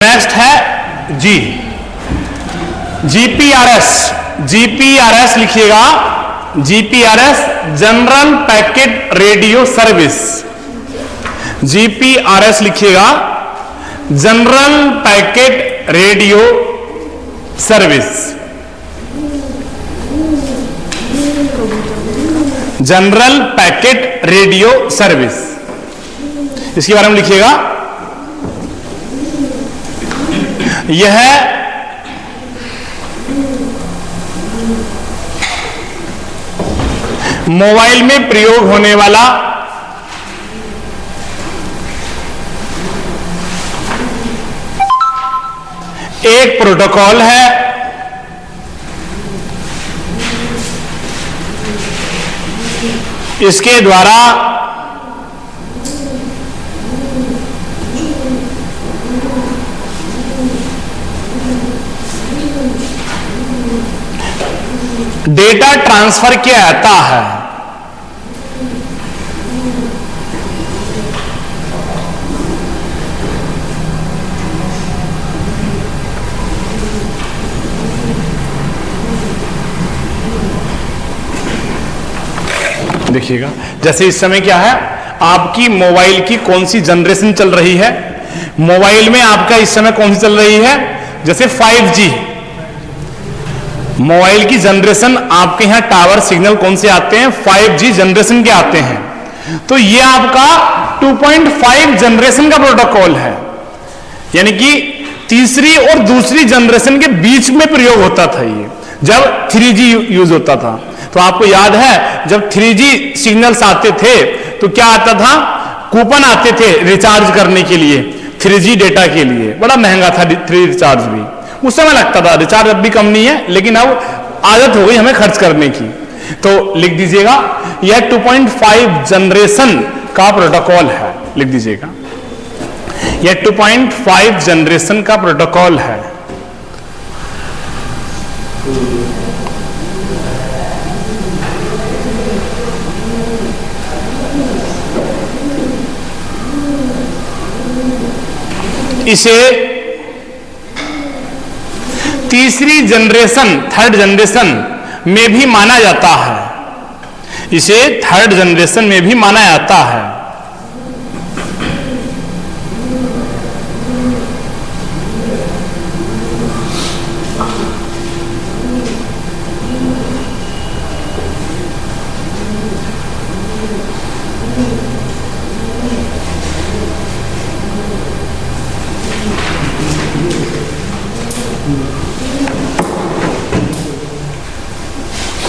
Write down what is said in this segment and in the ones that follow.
Next है जी, GPRS. GPRS लिखिएगा, GPRS general packet radio service. GPRS लिखिएगा, general packet radio service. General packet radio service, इसके बारे में लिखिएगा। यह मोबाइल में प्रयोग होने वाला एक प्रोटोकॉल है। इसके द्वारा डेटा ट्रांसफर किया जाता है। देखिएगा, जैसे इस समय क्या है, आपकी मोबाइल की कौन सी जनरेशन चल रही है। मोबाइल में आपका इस समय कौन सी चल रही है, जैसे 5G। मोबाइल की जनरेशन आपके यहां टावर सिग्नल कौन से आते हैं, 5G जनरेशन के आते हैं। तो ये आपका 2.5 जनरेशन का प्रोटोकॉल है, यानी कि तीसरी और दूसरी जनरेशन के बीच में प्रयोग होता था ये, जब 3G यूज होता था। तो आपको याद है, जब 3G सिग्नल्स आते थे तो क्या आता था, कूपन आते थे रिचार्ज करने के लिए, 3G डेटा के लिए। बड़ा महंगा था 3G रिचार्ज भी, उस समय लगता था। रिचार्ज अब भी कम नहीं है, लेकिन अब आदत हो गई हमें खर्च करने की। तो लिख दीजिएगा, यह 2.5 जनरेशन का प्रोटोकॉल है। लिख दीजिएगा, यह 2.5 जनरेशन का प्रोटोकॉल है। इसे तीसरी जनरेशन, थर्ड जनरेशन में भी माना जाता है। इसे थर्ड जनरेशन में भी माना जाता है।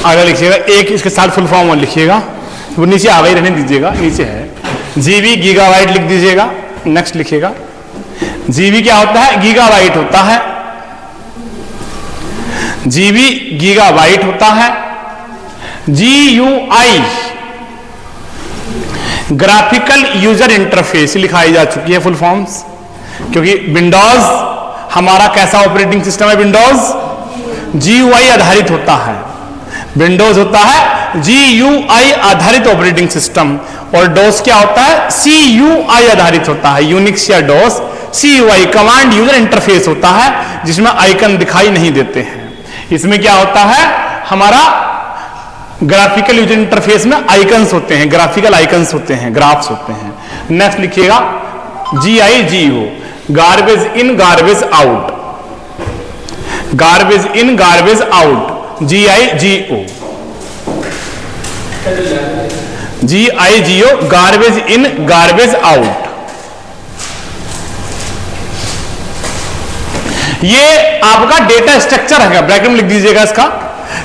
आगे लिखिएगा, एक इसके साथ फुल फॉर्म और लिखिएगा, वो नीचे आ गई, रहने दीजिएगा, नीचे है। जीबी गीगाबाइट लिख दीजिएगा। नेक्स्ट लिखिएगा, जीबी क्या होता है, गीगाबाइट होता है। जीबी गीगाबाइट होता है। GUI ग्राफिकल यूजर इंटरफेस लिखाई जा चुकी है फुल फॉर्म्स, क्योंकि विंडोज हमारा कैसा ऑपरेटिंग सिस्टम है, विंडोज GUI आधारित होता है। विंडोज होता है GUI आधारित ऑपरेटिंग सिस्टम, और डोस क्या होता है, CUI आधारित होता है। यूनिक्स या डोस CUI कमांड यूजर इंटरफेस होता है, जिसमें आइकन दिखाई नहीं देते हैं। इसमें क्या होता है, हमारा ग्राफिकल यूजर इंटरफेस में आइकन्स होते हैं, ग्राफिकल आइकन्स होते हैं, ग्राफ्स होते हैं। नेक्स्ट लिखिएगा, GIGO garbage in garbage out. Garbage in garbage out, GIGO। GIGO garbage in garbage out. ये आपका डेटा स्ट्रक्चर है, ब्रैकेट में लिख दीजिएगा इसका।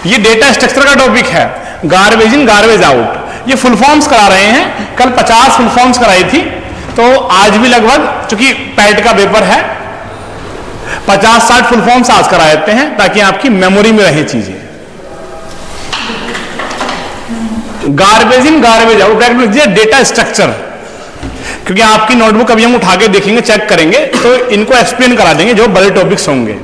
ये डेटा स्ट्रक्चर का टॉपिक है, गार्बेज इन गार्बेज आउट। ये फुल फॉर्म्स करा रहे हैं, कल 50 फुल फॉर्म्स कराई थी, तो आज भी लगभग, चूंकि पैट का पेपर है, 50-60 फुल फॉर्म्स आज करा देते हैं, ताकि आपकी मेमोरी में रहे चीजें। Garbage in garbage out, bracket में लिख दीजिए डेटा स्ट्रक्चर, क्योंकि आपकी नोटबुक अभी हम उठा के देखेंगे, चेक करेंगे, तो इनको एक्सप्लेन करा देंगे जो बड़े टॉपिक्स होंगे।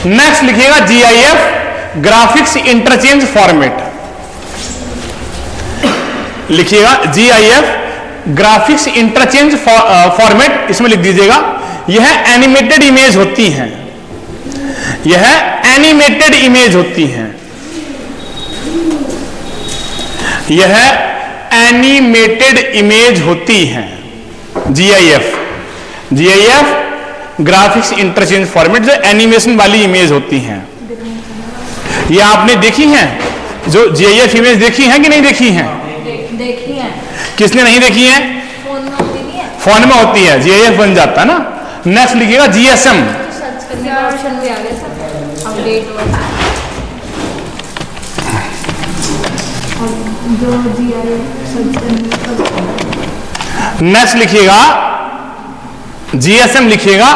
नेक्स्ट लिखिएगा, GIF ग्राफिक्स इंटरचेंज फॉर्मेट। लिखिएगा GIF ग्राफिक्स इंटरचेंज फॉर्मेट, इसमें लिख दीजिएगा यह एनिमेटेड इमेज होती हैं, यह एनिमेटेड इमेज होती हैं, यह एनिमेटेड इमेज होती हैं। GIF ग्राफिक्स इंटरचेंज फॉर्मेट, जो एनिमेशन वाली इमेज होती हैं। ये आपने देखी हैं, जो GIF इमेज देखी हैं कि नहीं देखी हैं? देखी है। किसने नहीं देखी है? फोन में होती नहीं है, फोन में होती है, GIF बन जाता है ना। नेक्स्ट लिखिएगा GSM, सर्च करने का ऑप्शन भी आ गया सर, अपडेट जो सर्च करने। नेक्स्ट लिखिएगा GSM, लिखिएगा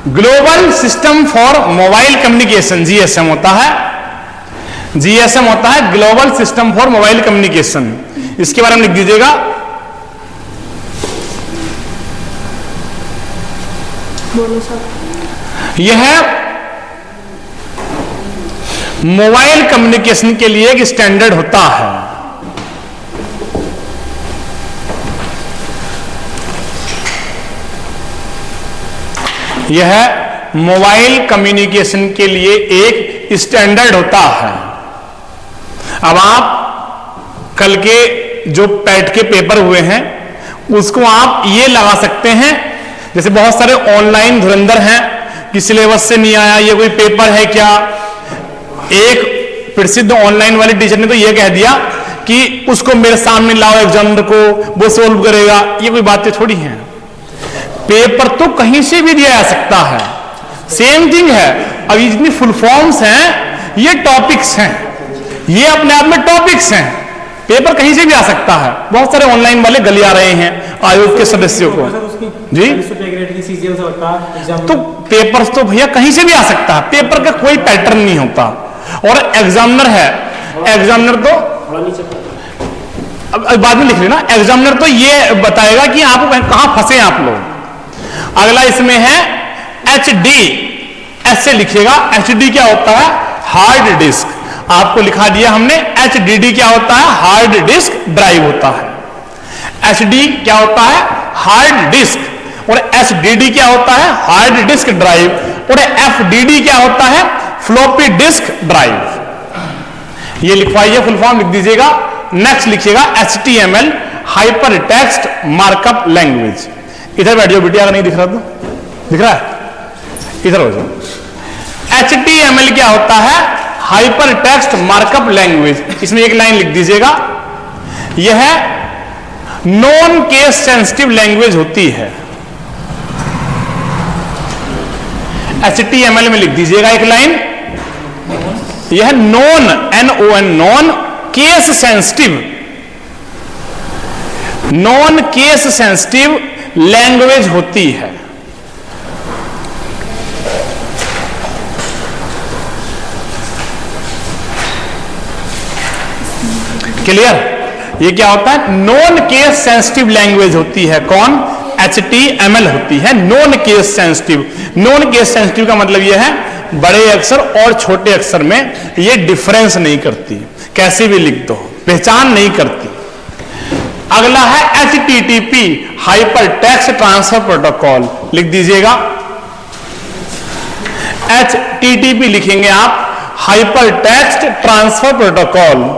global system for mobile communication. GSM होता है, GSM होता है global system for mobile communication. इसके बारे में लिख दीजिएगा बोलो सर। यह मोबाइल कम्युनिकेशन के लिए एक स्टैंडर्ड होता है। यह मोबाइल कम्युनिकेशन के लिए एक स्टैंडर्ड होता है। अब आप कल के जो पैट के पेपर हुए हैं उसको आप ये लगा सकते हैं, जैसे बहुत सारे ऑनलाइन धुरंधर हैं कि सिलेबस से नहीं आया, ये कोई पेपर है क्या। एक प्रसिद्ध ऑनलाइन वाले टीचर ने तो ये कह दिया कि उसको मेरे सामने लाओ एग्जामिनर को, वो सोल्व करेगा। ये कोई बातें थोड़ी हैं, पेपर तो कहीं से भी दिया जा सकता है, सेम थिंग है। अब ये जितनी फुल फॉर्म्स हैं ये टॉपिक्स हैं, ये अपने आप में टॉपिक्स हैं, पेपर कहीं से भी आ सकता है। बहुत सारे ऑनलाइन वाले गलिया रहे हैं आयोग के सदस्यों को जी। तो पेपर तो भैया कहीं से भी आ सकता है, पेपर का कोई पैटर्न नहीं होता। और एग्जामिनर है, एग्जामिनर तो अब बाद में लिख लेना, एग्जामिनर तो ये बताएगा कि आप कहां फंसे आप लोग। अगला इसमें है HD, ऐसे लिखिएगा। HD क्या होता है? Hard disk. आपको लिखा दिया हमने। HDD क्या होता है? हार्ड डिस्क ड्राइव होता है। HD क्या होता है? Hard disk. और SDD क्या होता है? Hard disk drive. और FDD क्या होता है? Floppy disk drive. ये लिखवाइए, फुल फॉर्म लिख दीजिएगा। नेक्स्ट लिखिएगा HTML hyper text markup language. इधर बैठ जाओ बिटिया, अगर नहीं दिख रहा तो दिख रहा है, इधर हो जाओ। HTML क्या होता है? Hyper text markup language. इसमें एक लाइन लिख दीजिएगा, यह नॉन केस सेंसिटिव लैंग्वेज होती है। HTML में लिख दीजिएगा एक लाइन, यह non case sensitive, non case sensitive language होती है। क्लियर? ये क्या होता है? नॉन केस सेंसिटिव लैंग्वेज होती है। कौन? HTML होती है non case sensitive. Non case sensitive का मतलब यह है बड़े अक्षर और छोटे अक्षर में ये डिफरेंस नहीं करती, कैसे भी लिख दो, पहचान नहीं करती। अगला है HTTP hyper text transfer protocol. लिख दीजिएगा HTTP लिखेंगे आप, hyper text transfer protocol.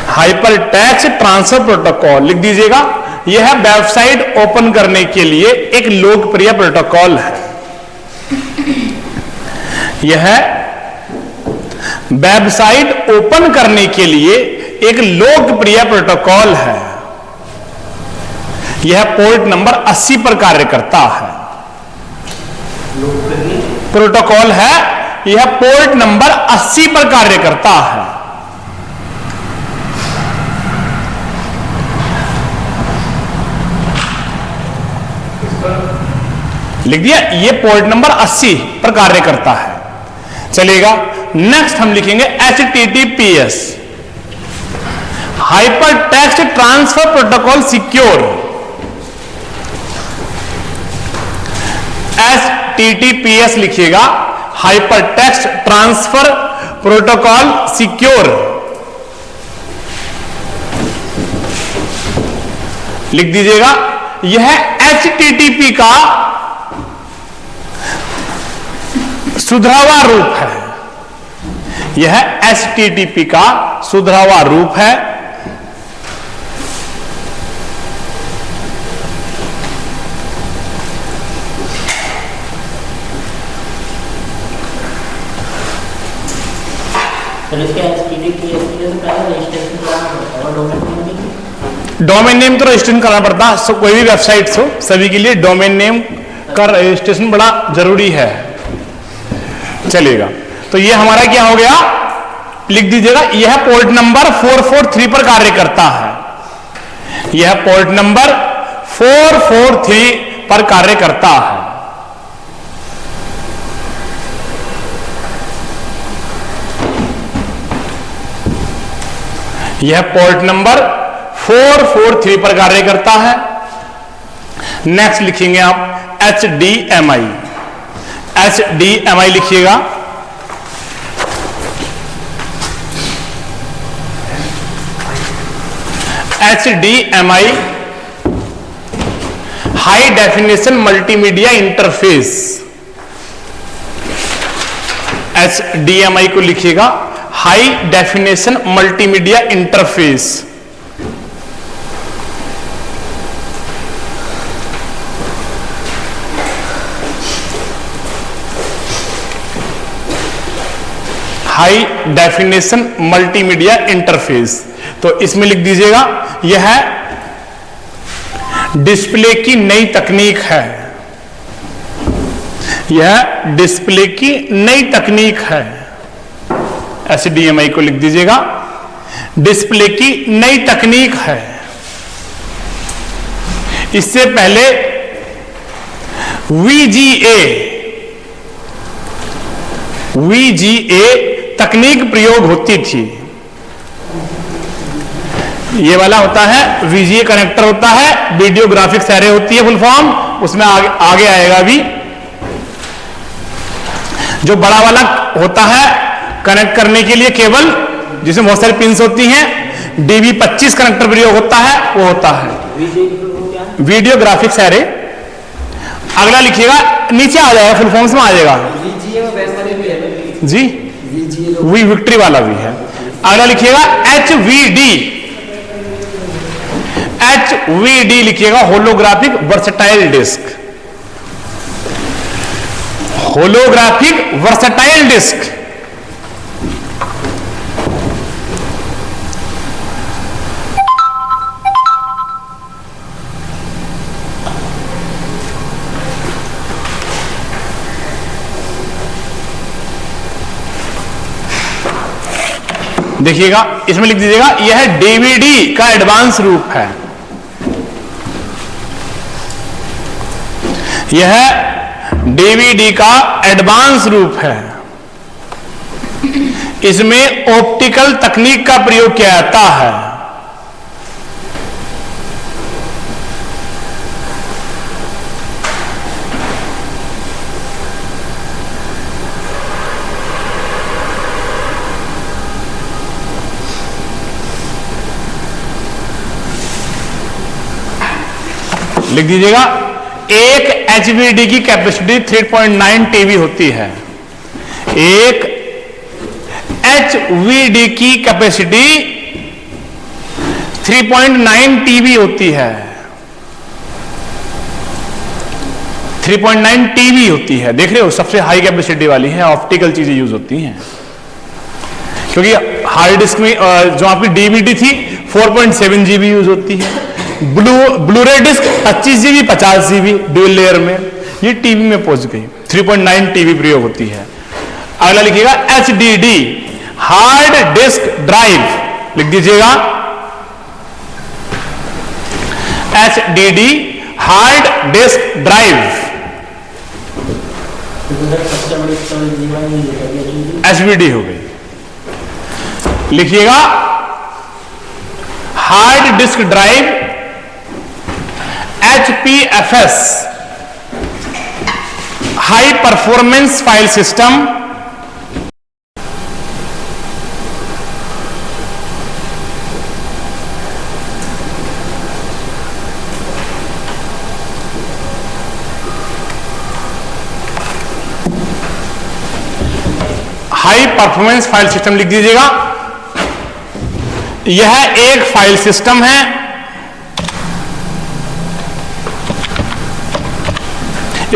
Hyper text transfer protocol लिख दीजिएगा। यह वेबसाइट ओपन करने के लिए एक लोकप्रिय प्रोटोकॉल है। यह वेबसाइट ओपन करने के लिए एक लोकप्रिय प्रोटोकॉल है। यह पोर्ट नंबर 80 पर कार्य करता है। प्रोटोकॉल है, यह पोर्ट नंबर 80 पर कार्य करता है। लिख दिया, ये पोर्ट नंबर 80 पर कार्य करता है। चलेगा। नेक्स्ट हम लिखेंगे HTTPS hyper text transfer protocol secure. HTTPS लिखिएगा, hyper text transfer protocol secure. लिख दीजिएगा, यह HTTP का सुधरा हुआ रूप है। यह HTTP का सुधरा हुआ रूप है। डोमेन नेम तो रजिस्ट्रेशन करना पड़ता है, कोई भी वेबसाइट हो सभी के लिए डोमेन नेम का रजिस्ट्रेशन बड़ा जरूरी है। चलिएगा, तो ये हमारा क्या हो गया, लिख दीजिएगा, यह पोर्ट नंबर 443 पर कार्य करता है। यह पोर्ट नंबर 443 पर कार्य करता है। यह पोर्ट नंबर 443 पर कार्य करता है। नेक्स्ट लिखेंगे आप HDMI। HDMI लिखिएगा, HDMI high definition multimedia interface. HDMI को लिखिएगा, high definition multimedia interface. High definition multimedia interface, तो इसमें लिख दीजिएगा, यह डिस्प्ले की नई तकनीक है। यह डिस्प्ले की नई तकनीक है। HDMI को लिख दीजिएगा, डिस्प्ले की नई तकनीक है। इससे पहले VGA तकनीक प्रयोग होती थी। ये वाला होता है VGA कनेक्टर होता है, वीडियो ग्राफिक्स एरे होती है फुल फॉर्म, उसमें आगे आएगा भी। जो बड़ा वाला होता है कनेक्ट करने के लिए केबल, जिसमें बहुत सारी पिंस होती हैं, DV25 कनेक्टर प्रयोग होता है, वो होता है वीडियो ग्राफिक्स एरे। अगला लिखिएगा, नीचे आ जाएगा, फुल फॉर्म्स में आ जाएगा जी, वी विक्ट्री वाला भी है। अगला लिखिएगा HVD लिखिएगा, holographic versatile disc. Holographic versatile disc. देखिएगा, इसमें लिख दीजिएगा, यह DVD का एडवांस रूप है। यह DVD का एडवांस रूप है। इसमें ऑप्टिकल तकनीक का प्रयोग किया जाता है। लिख दीजिएगा, एक HVD की कैपेसिटी 3.9 TB होती है। एक HVD की कैपेसिटी 3.9 TB होती है। 3.9 TB होती है, देख रहे हो, सबसे हाई कैपेसिटी वाली है। ऑप्टिकल चीजें यूज होती हैं, क्योंकि हार्ड डिस्क में जो आपकी DVD थी 4.7 GB यूज होती है। Blu ray disc 25 GB 50 GB dual layer में, ये टीवी में पहुंच गई। 3.9 TB प्रयोग होती है। अगला लिखिएगा HDD हार्ड डिस्क ड्राइव। लिख दीजिएगा, HDD hard disk drive. HDD हो गई। लिखिएगा, hard disk drive HPFS high performance file system. High performance file system लिख दीजिएगा। यह एक फाइल सिस्टम है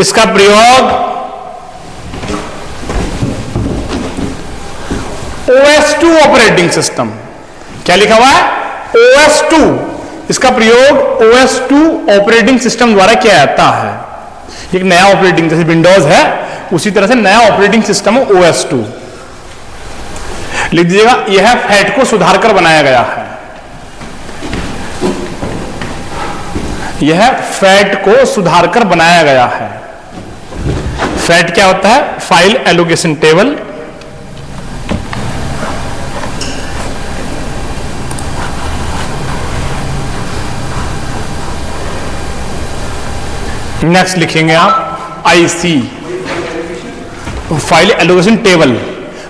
इसका प्रयोग OS2 ऑपरेटिंग सिस्टम, क्या लिखा हुआ है OS2, इसका प्रयोग OS2 ऑपरेटिंग सिस्टम द्वारा किया जाता है। एक नया ऑपरेटिंग, जैसे विंडोज है उसी तरह से नया ऑपरेटिंग सिस्टम है OS2 लिख दीजिएगा। यह फैट को सुधार कर बनाया गया है, यह फैट को सुधार कर बनाया गया है। फैट क्या होता है? File allocation table. नेक्स्ट लिखेंगे आप IC, file allocation table.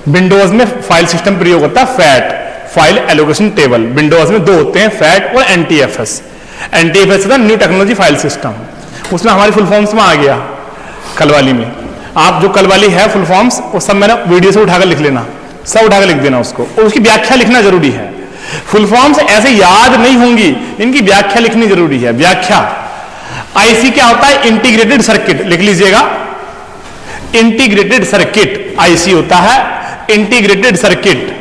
Windows में फाइल सिस्टम प्रयोग होता है fat, file allocation table. Windows में दो होते हैं, फैट और एनटीएफएस। एनटीएफएस होता है न्यू टेक्नोलॉजी फाइल सिस्टम, उसमें हमारी फुल फॉर्म्स में आ गया कल वाली में। आप जो कल वाली है फुल फॉर्म्स वो सब मैंने वीडियो से उठाकर लिख लेना, सब उठाकर लिख देना उसको, और उसकी व्याख्या लिखना जरूरी है। फुल फॉर्म्स ऐसे याद नहीं होंगी, इनकी व्याख्या लिखनी जरूरी है, व्याख्या। आईसी क्या होता है? इंटीग्रेटेड सर्किट, लिख लीजिएगा। इंटीग्रेटेड सर्किट आईसी होता है, इंटीग्रेटेड सर्किट।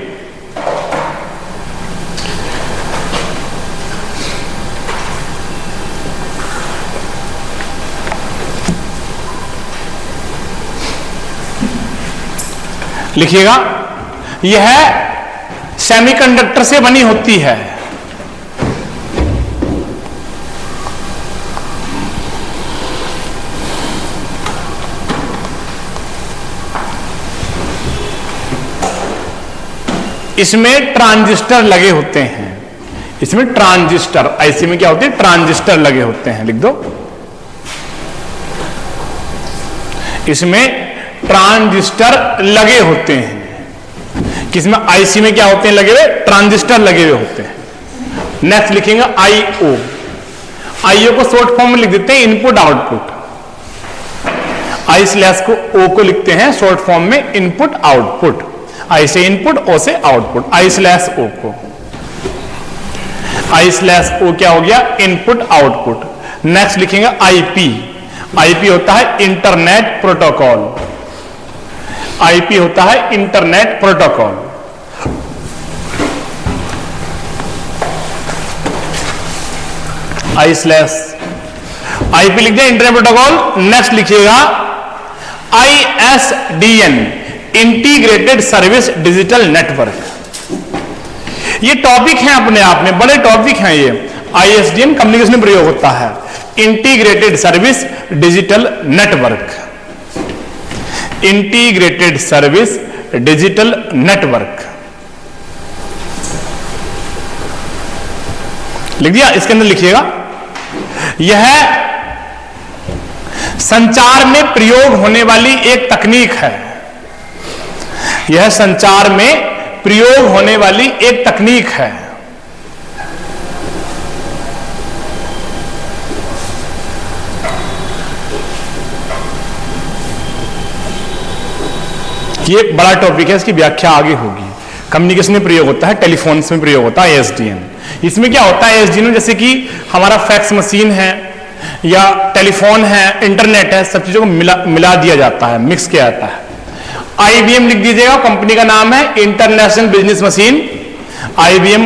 लिखिएगा, यह सेमीकंडक्टर से बनी होती है। इसमें ट्रांजिस्टर लगे होते हैं, इसमें ट्रांजिस्टर, आईसी में क्या होते हैं? ट्रांजिस्टर लगे होते हैं, लिख दो। इसमें ट्रांजिस्टर लगे होते हैं। किसमें? आईसी में क्या होते हैं लगे हुए? ट्रांजिस्टर लगे हुए होते हैं। नेक्स्ट लिखेंगे आईओ। आईओ को शॉर्ट फॉर्म में लिख देते हैं इनपुट आउटपुट। आई स्लैश को ओ को लिखते हैं शॉर्ट फॉर्म में इनपुट आउटपुट। आई से इनपुट, ओ से आउटपुट, आई स्लैश ओ को। आई स्लैश ओ क्या हो गया? Input output. नेक्स्ट लिखेंगे आईपी। आईपी होता है इंटरनेट प्रोटोकॉल। आईपी होता है इंटरनेट प्रोटोकॉल। आई स्लैश आईपी लिख दिया, इंटरनेट प्रोटोकॉल। नेक्स्ट लिखिएगा ISDN, integrated service digital network. ये टॉपिक है अपने आप में, बड़े टॉपिक हैं ये। ISDN कम्युनिकेशन में प्रयोग होता है, integrated service digital network. Integrated service digital network लिख दिया। इसके अंदर लिखिएगा, यह संचार में प्रयोग होने वाली एक तकनीक है। यह संचार में प्रयोग होने वाली एक तकनीक है। ये बड़ा टॉपिक है, इसकी व्याख्या आगे होगी। कम्युनिकेशन में प्रयोग होता है, टेलीफोन में प्रयोग होता है ISDN। इसमें क्या होता है ISDN में? जैसे कि हमारा फैक्स मशीन है या टेलीफोन है, इंटरनेट है, सब चीजों को मिला दिया जाता है, मिक्स किया जाता है। IBM लिख दीजिएगा, कंपनी का नाम है इंटरनेशनल बिजनेस मशीन। IBM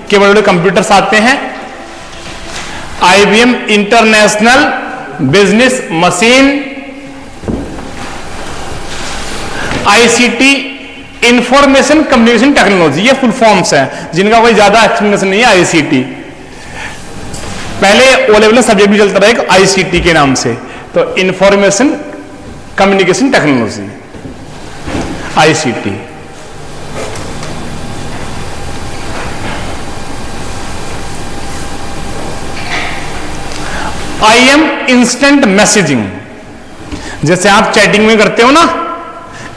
के बड़े बड़े कंप्यूटर्स आते हैं, IBM international business machine. ICT information communication technology, ये फुल फॉर्म्स हैं जिनका कोई ज्यादा एक्सप्लेनेशन नहीं है। ICT पहले ओ लेवल में सब्जेक्ट भी चलता रहेगा ICT के नाम से, तो information communication technology ICT। IM instant messaging, जैसे आप चैटिंग में करते हो ना,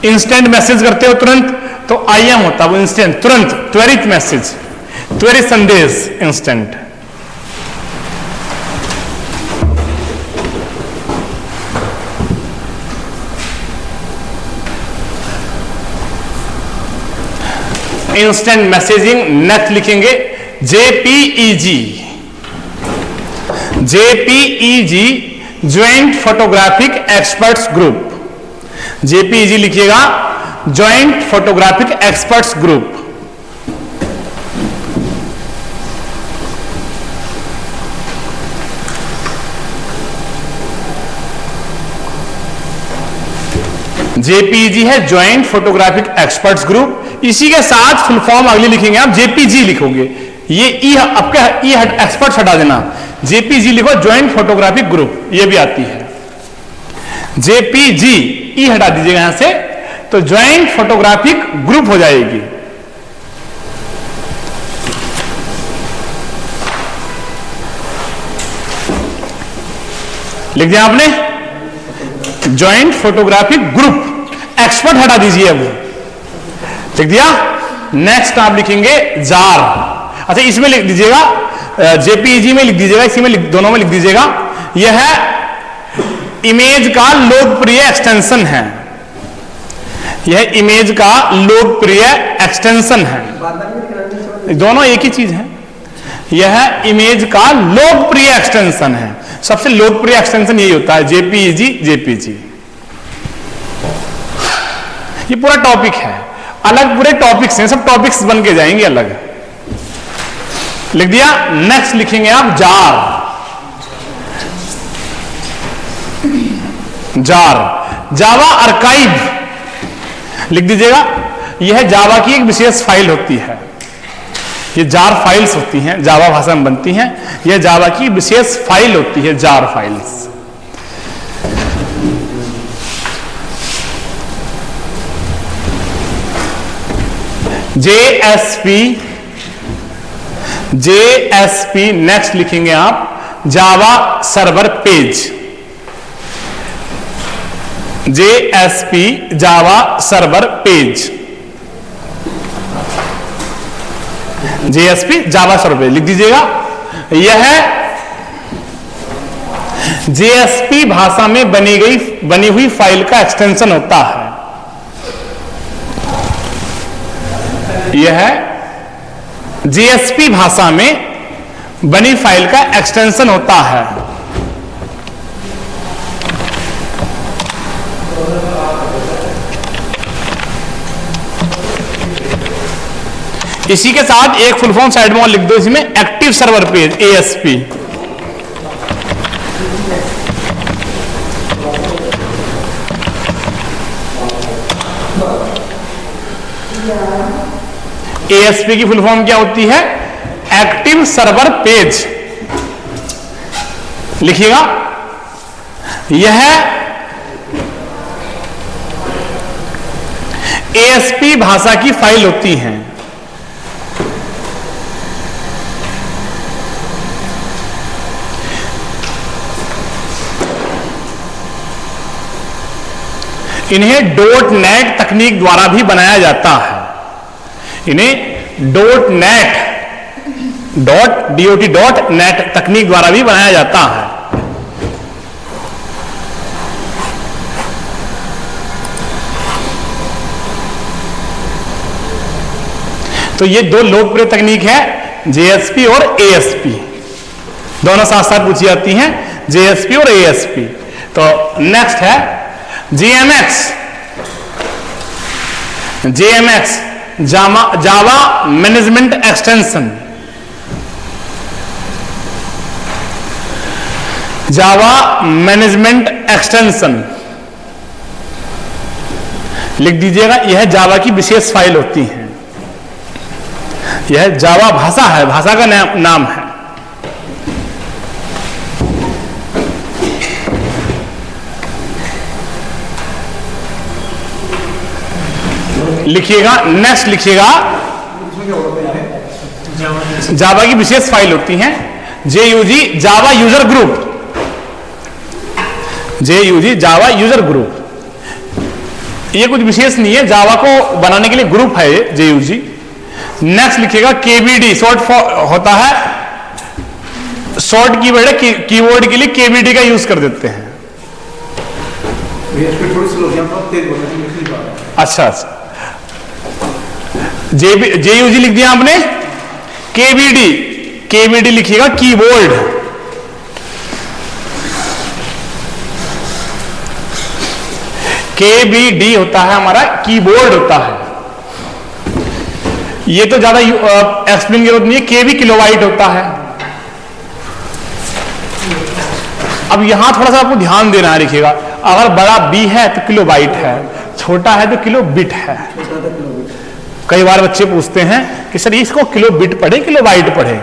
इंस्टेंट मैसेज करते हो तुरंत, तो IM होता है वो इंस्टेंट, तुरंत, त्वरित मैसेज, त्वरित संदेश, इंस्टेंट। Instant messaging. नेक्स्ट लिखेंगे JPEG, JPEG joint photographic experts group, JPEG लिखिएगा joint photographic experts group. JPG है ज्वाइंट फोटोग्राफिक एक्सपर्ट्स ग्रुप। इसी के साथ फुल फॉर्म अगली लिखेंगे आप, जेपीजी लिखोगे, ये ई आपका ई एक्सपर्ट्स हटा देना, जेपीजी लिखो ज्वाइंट फोटोग्राफिक ग्रुप, ये भी आती है। जेपीजी ई हटा दीजिएगा यहां से, तो ज्वाइंट फोटोग्राफिक ग्रुप हो जाएगी। लिख दिया आपने, ज्वाइंट फोटोग्राफिक ग्रुप, एक्सपर्ट हटा दीजिए अब, लिख दिया। नेक्स्ट आप लिखेंगे जार। अच्छा इसमें लिख दीजिएगा, जेपीजी में लिख दीजिएगा, इसी में दोनों में लिख दीजिएगा, यह है इमेज का लोकप्रिय एक्सटेंशन है, यह इमेज का लोकप्रिय एक्सटेंशन है, दोनों एक ही चीज है। यह इमेज का लोकप्रिय एक्सटेंशन है, सबसे लोकप्रिय एक्सटेंशन यही होता है, जेपीजी जेपीजी। ये पूरा टॉपिक है, अलग पूरे टॉपिक्स हैं, सब टॉपिक्स बन के जाएंगे अलग, लिख दिया। नेक्स्ट लिखेंगे आप जार, जार जावा आर्काइव लिख दीजिएगा, यह जावा की एक विशेष फाइल होती है, ये जार फाइल्स होती हैं, जावा भाषा में बनती हैं, यह जावा की विशेष फाइल होती है, jar files. JSP, JSP next लिखेंगे आप Java server page, JSP Java server page, JSP Java server page लिख दीजिएगा। यह जेएसपी भाषा में बनी हुई फाइल का एक्सटेंशन होता है, यह जेएसपी भाषा में बनी फाइल का एक्सटेंशन होता है। इसी के साथ एक फुल फॉर्म साइड में लिख दो, इसमें active server page, ASP. ASP की फुल फॉर्म क्या होती है? एक्टिव सर्वर पेज लिखिएगा। यह एएसपी भाषा की फाइल होती है। इन्हें डॉट नेट तकनीक द्वारा भी बनाया जाता है, इन्हें डॉट नेट डॉट नेट तकनीक द्वारा भी बनाया जाता है। तो ये दो लोकप्रिय तकनीक है, जेएसपी और एएसपी, दोनों साथ साथ पूछी जाती हैं, जेएसपी और एएसपी। तो नेक्स्ट है जेएमएक्स, जेएमएक्स जावा मैनेजमेंट एक्सटेंशन, जावा मैनेजमेंट एक्सटेंशन लिख दीजिएगा। यह जावा की विशेष फाइल होती है, यह जावा भाषा है, भाषा का नाम है। लिखिएगा, नेक्स्ट लिखिएगा, जावा की विशेष फाइल होती हैं, जेयूजी जावा यूजर ग्रुप, जेयूजी जावा यूजर ग्रुप। ये कुछ विशेष नहीं है, जावा को बनाने के लिए ग्रुप है ये जेयूजी। नेक्स्ट लिखिएगा केबीडी, शॉर्ट होता है, शॉर्ट कीवर्ड है, कीबोर्ड के लिए केबीडी का यूज कर देते हैं। अच्छा अच्छा, JUG लिख दिया आपने, KBD लिखिएगा कीबोर्ड। KBD होता है हमारा कीबोर्ड होता है। ये तो ज्यादा एक्सप्लेन की जरूरत नहीं है। KB किलोबाइट होता है। अब यहां थोड़ा सा आपको ध्यान देना है, लिखिएगा, अगर बड़ा B है तो किलोबाइट है, छोटा है तो किलो बिट है। कई बार बच्चे पूछते हैं कि सर इसको किलो बिट पढ़े किलो बाइट पढ़े,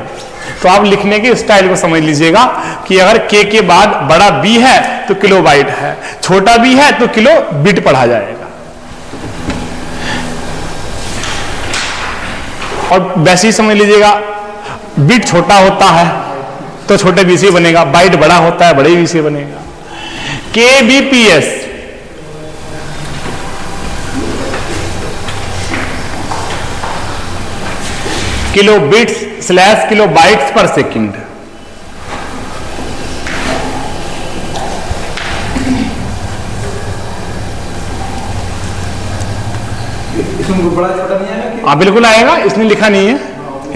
तो आप लिखने के स्टाइल को समझ लीजिएगा कि अगर के बाद बड़ा B है तो किलो बाइट है, छोटा B है तो किलो बिट पढ़ा जाएगा। और वैसे ही समझ लीजिएगा, बिट छोटा होता है तो छोटे B से बनेगा, बाइट बड़ा होता है बड़े B से बनेगा। KBPS kilo bits / kilo bytes per second. इसमें बड़ा छोटा नहीं आएगा? बिल्कुल आएगा, इसने लिखा नहीं है,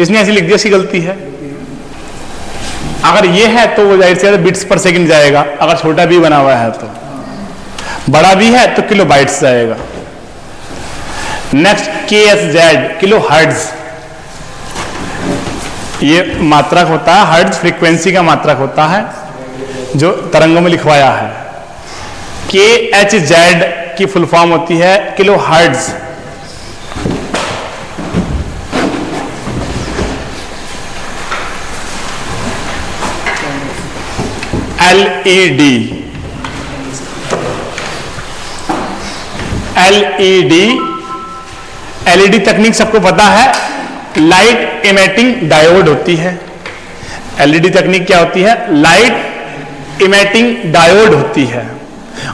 इसने ऐसी लिख दिया, इसकी गलती है। अगर ये है तो वो जाहिर से बिट्स पर सेकंड जाएगा, अगर छोटा भी बना हुआ है तो। बड़ा भी है तो किलो बाइट्स जाएगा। Next KSZ kilo hertz. ये मात्रक होता है, हर्ट्ज फ्रीक्वेंसी का मात्रक होता है जो तरंगों में लिखवाया है। KHZ की फुल फॉर्म होती है किलो हर्ट्ज। LED तकनीक सबको पता है, लाइट इमेटिंग डायोड होती है। LED तकनीक क्या होती है? लाइट इमेटिंग डायोड होती है।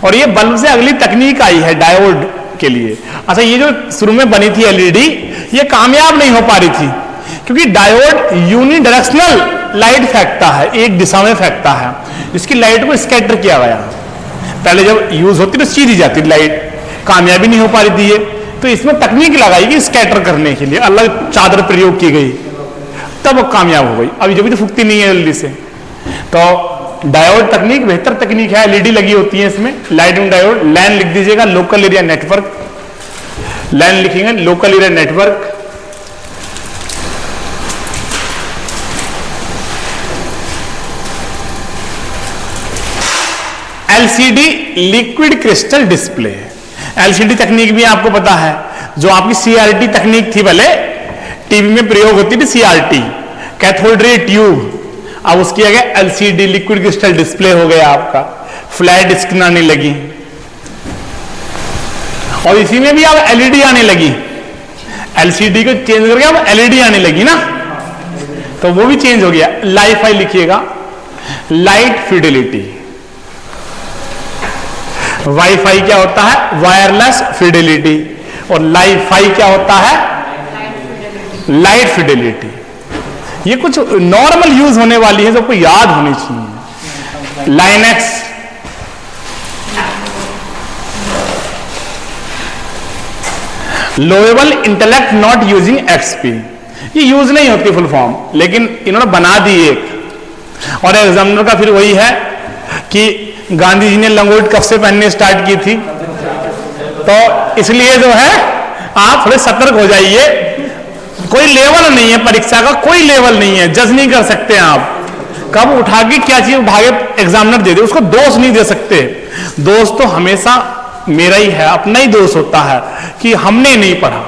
और ये बल्ब से अगली तकनीक आई है डायोड के लिए। अच्छा, ये जो शुरू में बनी थी LED, ये कामयाब नहीं हो पा रही थी क्योंकि डायोड यूनिडायरेक्शनल लाइट फेंकता है, एक दिशा में फेंकता है। इसकी लाइट को स्कैटर किया गया। पहले जब यूज होती तो सीधी जाती लाइट, कामयाबी नहीं हो पा रही थी ये, तो इसमें तकनीक लगाई कि स्कैटर करने के लिए अलग चादर प्रयोग की गई, तब वो कामयाब हो गई। अभी जब भी तो फूकती नहीं है जल्दी से। तो डायोड तकनीक बेहतर तकनीक है। LED लगी होती है इसमें, लाइटिंग डायोड। लैन लिख दीजिएगा, लोकल एरिया नेटवर्क। लैन लिखेंगे, local area network. LCD liquid crystal display. LCD तकनीक भी आपको पता है, जो आपकी CRT तकनीक थी, पहले टीवी में प्रयोग होती थी CRT, कैथोड रे ट्यूब। अब उसकी जगह LCD लिक्विड क्रिस्टल डिस्प्ले हो गया आपका, फ्लैट स्क्रीन आने लगी। और इसी में भी अब LED आने लगी। LCD को चेंज करके अब LED आने लगी ना, तो वो भी चेंज हो गया। लाइफाई लिखिएगा, लाइट फिडेलिटी। वाईफाई क्या होता है? Wireless Fidelity. और लाइफाई क्या होता है? Light Fidelity. ये कुछ नॉर्मल यूज होने वाली है जो आपको याद होनी चाहिए। Linux, lovable intellect not using XP। ये यूज नहीं होती फुल फॉर्म, लेकिन इन्होंने बना दी एक। और एग्जामिनर का फिर वही है कि गांधी जी ने लंगोट कब से पहनने स्टार्ट की थी, तो इसलिए जो है आप थोड़े सतर्क हो जाइए। कोई लेवल नहीं है परीक्षा का, कोई लेवल नहीं है, जज नहीं कर सकते आप। कब उठा के क्या चीज उठा के एग्जामिनर दे दे, उसको दोष नहीं दे सकते। दोष तो हमेशा मेरा ही है, अपना ही दोष होता है कि हमने नहीं पढ़ा।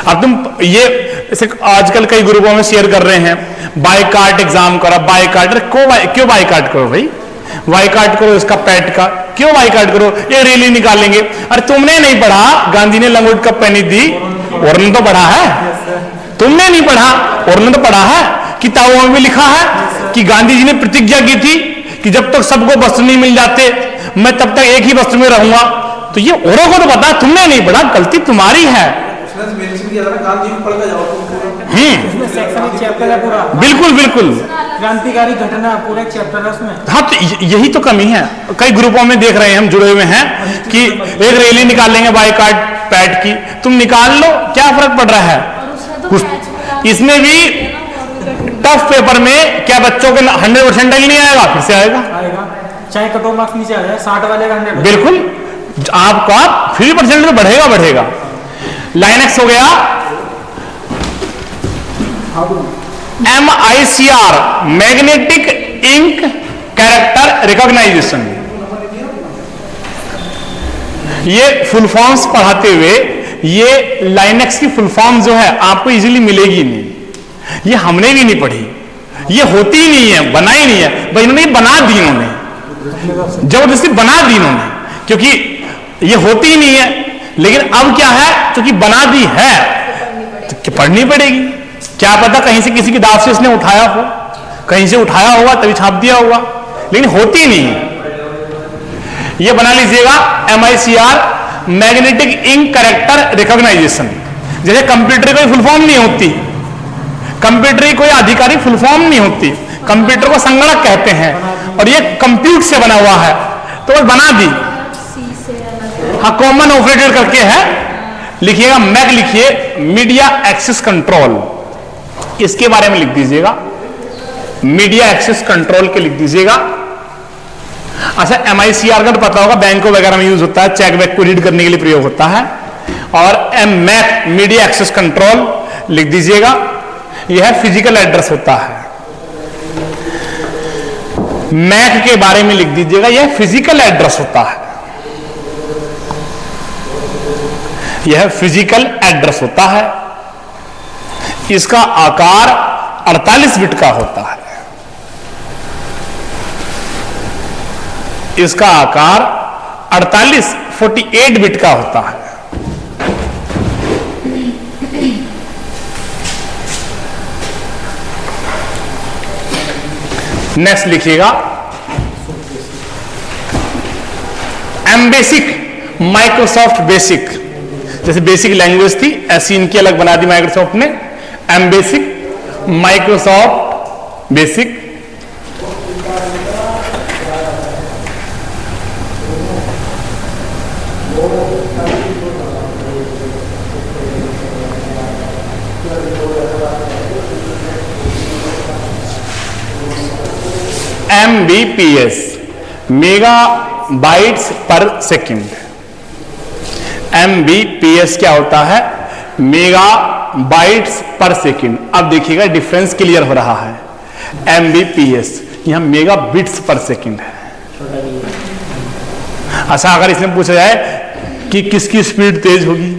अब तुम ये इसे आजकल कई ग्रुपों में शेयर कर रहे हैं, बायकाट एग्जाम करो, बायकाट। क्यों बायकाट करो भाई? बायकाट करो इसका पैट का, क्यों बायकाट करो? ये रैली निकालेंगे। अरे तुमने नहीं पढ़ा, गांधी ने लंगोट कब पहनी थी? और ने तो पढ़ा है। तुमने नहीं पढ़ा, और ने तो पढ़ा है। किताबों में भी लिखा है कि गांधी जी ने प्रतिज्ञा की थी कि जब तक सबको वस्त्र नहीं मिल जाते मैं तब तक एक ही वस्त्र में रहूंगा। तो ये औरों को तो पता, तुमने नहीं पढ़ा, गलती तुम्हारी है। बिल्कुल बिल्कुल, क्रांतिकारी घटना पूरा चैप्टर है उसमें। हाँ, तो यही तो कमी है। कई ग्रुपों में देख रहे हैं, हम जुड़े हुए हैं कि एक रैली निकालेंगे बायकाट पैट की, तुम निकाल लो, क्या फर्क पड़ रहा है? और उसमें तो कुछ पैच मिला इसमें भी टफ पेपर में क्या बच्चों के 100% नहीं आएगा? फिर से आएगा, आएगा, चाहे कट ऑफ मार्क्स नीचे आ जाए, 60 वाले का 100। बिल्कुल, आपका 3% तो बढ़ेगा बढ़ेगा। लाइन एक्स हो गया। MICR magnetic ink character recognization, ये फुल फॉर्म्स पढ़ाते हुए ये लाइनेक्स की फुल फॉर्म जो है आपको इजीली मिलेगी नहीं, ये हमने भी नहीं पढ़ी, ये होती ही नहीं है, बना ही नहीं है भाई, इन्होंने बना दी, इन्होंने जबरदस्ती बना दी इन्होंने, क्योंकि ये होती ही नहीं है। लेकिन अब क्या है, क्योंकि बना दी है तो पढ़नी पड़ेगी। क्या पता कहीं से किसी किताब से इसने उठाया हो, कहीं से उठाया होगा तभी छाप दिया होगा, लेकिन होती नहीं है। ये बना लीजिएगा MICR magnetic ink character recognization. जैसे कंप्यूटर कोई फुल फॉर्म नहीं होती, कंप्यूटर की कोई आधिकारिक फुल फॉर्म नहीं होती, कंप्यूटर को संगणक कहते हैं, और ये कंप्यूट से बना हुआ है तो वो बना दी। सी से अलग हाँ, कॉमन ऑपरेटर करके है, लिखिएगा मैक, लिखिए मीडिया एक्सेस कंट्रोल, इसके बारे में लिख दीजिएगा, मीडिया एक्सेस कंट्रोल के लिख दीजिएगा। अच्छा, MICR का तो पता होगा, बैंकों वगैरह में यूज होता है, चेक बैक को रीड करने के लिए प्रयोग होता है। और मैक मीडिया एक्सेस कंट्रोल लिख दीजिएगा, यह फिजिकल एड्रेस होता है। मैक के बारे में लिख दीजिएगा, यह फिजिकल एड्रेस होता है, यह फिजिकल एड्रेस होता है। इसका आकार 48 बिट का होता है, इसका आकार 48 बिट का होता है। नेक्स्ट लिखिएगा एमबेसिक माइक्रोसॉफ्ट बेसिक, जैसे बेसिक लैंग्वेज थी ऐसी इनकी अलग बना दी माइक्रोसॉफ्ट ने, MBASIC Microsoft BASIC. MBPS mega bytes per second. MBPS क्या होता है? Mega bytes per second. अब देखिएगा डिफरेंस क्लियर हो रहा है। MBPS यहां मेगा बिट्स पर सेकंड है। अच्छा, अगर इसमें पूछा जाए कि किसकी स्पीड तेज होगी,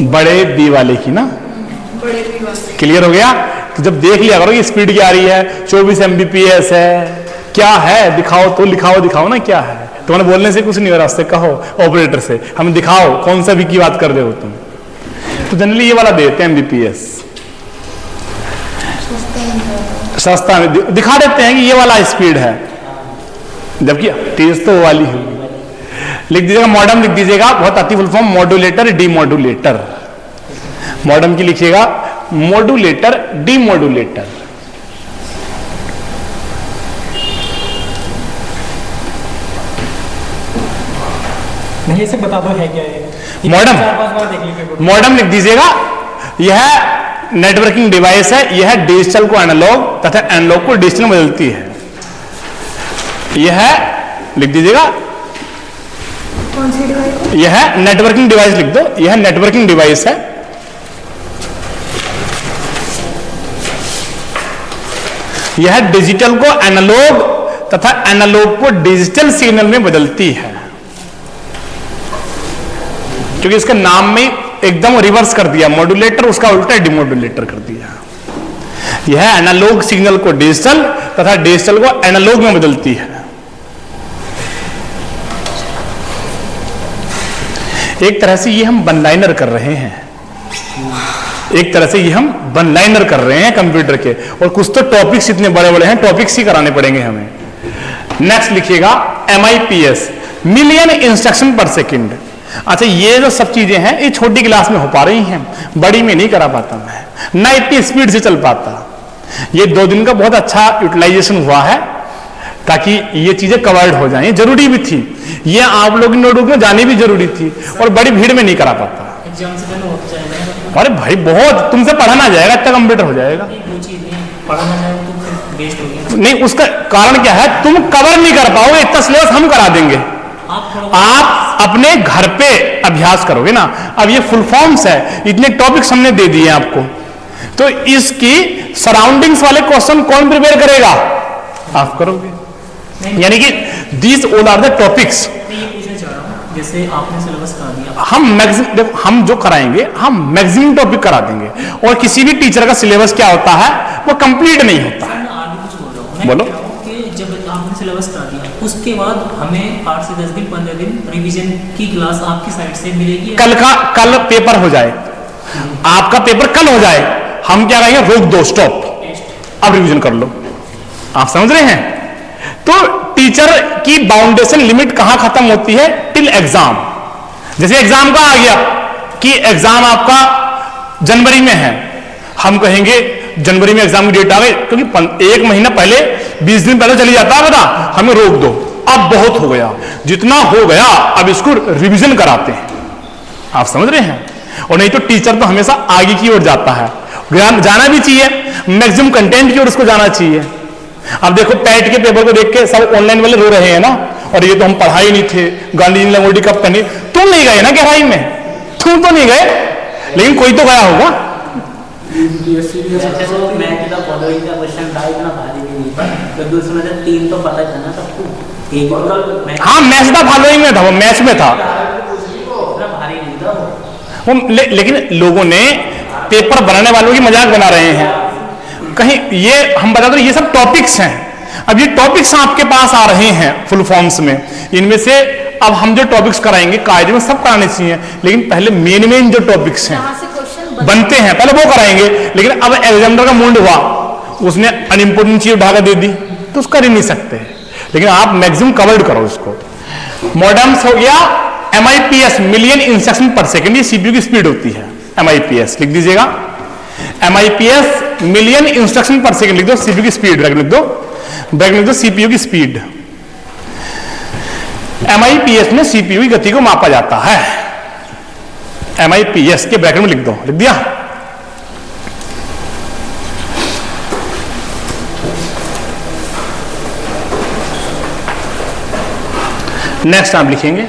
बड़े बी वाले की ना, बड़े भी वाले। क्लियर हो गया? तो जब देख लिया करो ये स्पीड क्या आ रही है, 24 MBPS है, क्या है दिखाओ तो, दिखाओ ना क्या है। तुम्हारे बोलने से कुछ नहीं हो रहा, उससे कहो ऑपरेटर से हमें दिखाओ कौन सा भी की बात कर रहे हो तुम। तो जनरली ये वाला देते हैं MBPS, सस्ता में दिखा देते हैं कि ये वाला स्पीड है, जबकि तेज तो वो वाली है। लिख दीजिएगा मॉडम, लिख दीजिएगा, बहुत आती full form, modulator demodulator. Modem की लिखिएगा मॉड्यूलेटर डीमॉड्यूलेटर। नहीं ऐसे बता दो है क्या है मॉडम, 4-5 बार देख लीजिए। मॉडम लिख दीजिएगा, यह नेटवर्किंग डिवाइस है, यह डिजिटल को एनालॉग तथा एनालॉग को डिजिटल में बदलती है। यह लिख दीजिएगा, कौन सी डिवाइस? यह नेटवर्किंग डिवाइस लिख दो, यह नेटवर्किंग डिवाइस है। यह डिजिटल को एनालॉग तथा एनालॉग को डिजिटल सिग्नल में बदलती है, क्योंकि इसके नाम में एकदम रिवर्स कर दिया, मॉड्यूलेटर उसका उल्टा डिमॉड्यूलेटर कर दिया। यह एनालॉग सिग्नल को डिजिटल तथा डिजिटल को एनालॉग में बदलती है। एक तरह से ये हम वन लाइनर कर रहे हैं, एक तरह से ये हम वन लाइनर कर रहे हैं कंप्यूटर के, और कुछ तो टॉपिक्स इतने बड़े बड़े हैं, टॉपिक्स ही कराने पड़ेंगे हमें। नेक्स्ट लिखिएगा MIPS मिलियन इंस्ट्रक्शन पर सेकंड। अच्छा, ये जो सब चीजें हैं ये छोटी क्लास में हो पा रही हैं, बड़ी में नहीं करा पाता मैं, ना इतनी स्पीड से चल पाता। ये 2 दिन का बहुत अच्छा यूटिलाइजेशन हुआ है, ताकि ये चीजें कवर्ड हो जाएं, जरूरी भी थी, ये आप लोग की नोटबुक में जानी भी जरूरी थी और बड़ी भीड़ में नहीं करा पाता। एग्जाम से पहले हो जाएगा। अरे भाई बहुत तुमसे पढ़ा ना जाएगा, इतना कंप्यूटर हो जाएगा। वो चीज नहीं, पढ़ा ना जाए तो फिर वेस्ट हो गया। नहीं, उसका कारण क्या है, तुम कवर नहीं कर पाओगे, इतना सिलेबस हम करा देंगे। आप अपने घर पे अभ्यास करोगे ना। अब ये फुल फॉर्म्स है, इतने टॉपिक्स हमने दे दिए आपको, तो इसकी सराउंडिंग्स वाले क्वेश्चन कौन प्रिपेयर करेगा? आप करोगे। यानी कि these all are the topics. मैं ये पूछना चाह रहा हूँ, जैसे आपने सिलेबस करा दिया, हम जो कराएंगे हम मैक्सिमम टॉपिक करा देंगे, और किसी भी टीचर का सिलेबस क्या होता है, वो कंप्लीट नहीं होता है। मैं आगे कुछ बोल रहा हूँ। मैं बोलो। कह रहा हूँ कि जब आपने सिलेबस करा दिया, उसके बाद हमें 8 से 10 दिन 15 दिन रिवीजन की क्लास आपकी साइड से मिलेगी। कल पेपर हो जाए, आपका पेपर कल हो जाए, हम क्या कहेंगे, रोक दो, स्टॉप, अब रिवीजन कर लो। आप समझ रहे हैं? तो टीचर की बाउंडेशन लिमिट कहां खत्म होती है? Till exam. जैसे एग्जाम का आ गया कि एग्जाम आपका जनवरी में है, हम कहेंगे जनवरी में एग्जाम की डेट आ गई, क्योंकि 1 महीना पहले 20 दिन पहले चली जाता है, बता हमें रोक दो, अब बहुत हो गया, जितना हो गया अब इसको रिवीजन कराते हैं। आप समझ रहे हैं? और नहीं तो टीचर तो हमेशा आगे की ओर जाता है, जाना भी चाहिए, मैक्सिमम कंटेंट की ओर उसको जाना चाहिए। अब देखो पैट के पेपर को देख के सब ऑनलाइन वाले रो रहे हैं ना, और ये तो हम पढ़ाई नहीं थे, गांधी जी लंगोटी कब पहनी। तुम नहीं गए ना गहराई में, तुम तो नहीं गए, लेकिन कोई तो गया होगा। हाँ, मैच था, फॉलोइंग में था, वो मैच में था वो, लेकिन लोगों ने पेपर बनाने वालों की मजाक बना रहे हैं कहीं। ये हम बता दो, ये सब टॉपिक्स हैं। अब ये टॉपिक्स आपके पास आ रहे हैं फुल फॉर्म्स में, इनमें से अब हम जो टॉपिक्स कराएंगे कायदे में सब कराने चाहिए, लेकिन पहले मेन जो टॉपिक्स हैं बनते हैं पहले वो कराएंगे। लेकिन अब एग्जामिनर का मूड हुआ, उसने अनइम्पोर्टेंट चीज उठाकर दे दी, तो उसका कर ही नहीं सकते। लेकिन आप मैक्सिमम कवर्ड करो इसको। मॉडर्म्स हो गया, MIPS मिलियन इंस्ट्रक्शन पर सेकेंड, ये सीपीयू की स्पीड होती है। MIPS लिख दीजिएगा, MIPS मिलियन इंस्ट्रक्शन पर सेकेंड लिख दो, सीपीयू की स्पीड लिख दो, लिख दो सीपीयू की स्पीड। MIPS में सीपीयू की गति को मापा जाता है। MIPS के ब्रैकेट में लिख दो, लिख दिया। नेक्स्ट आप लिखेंगे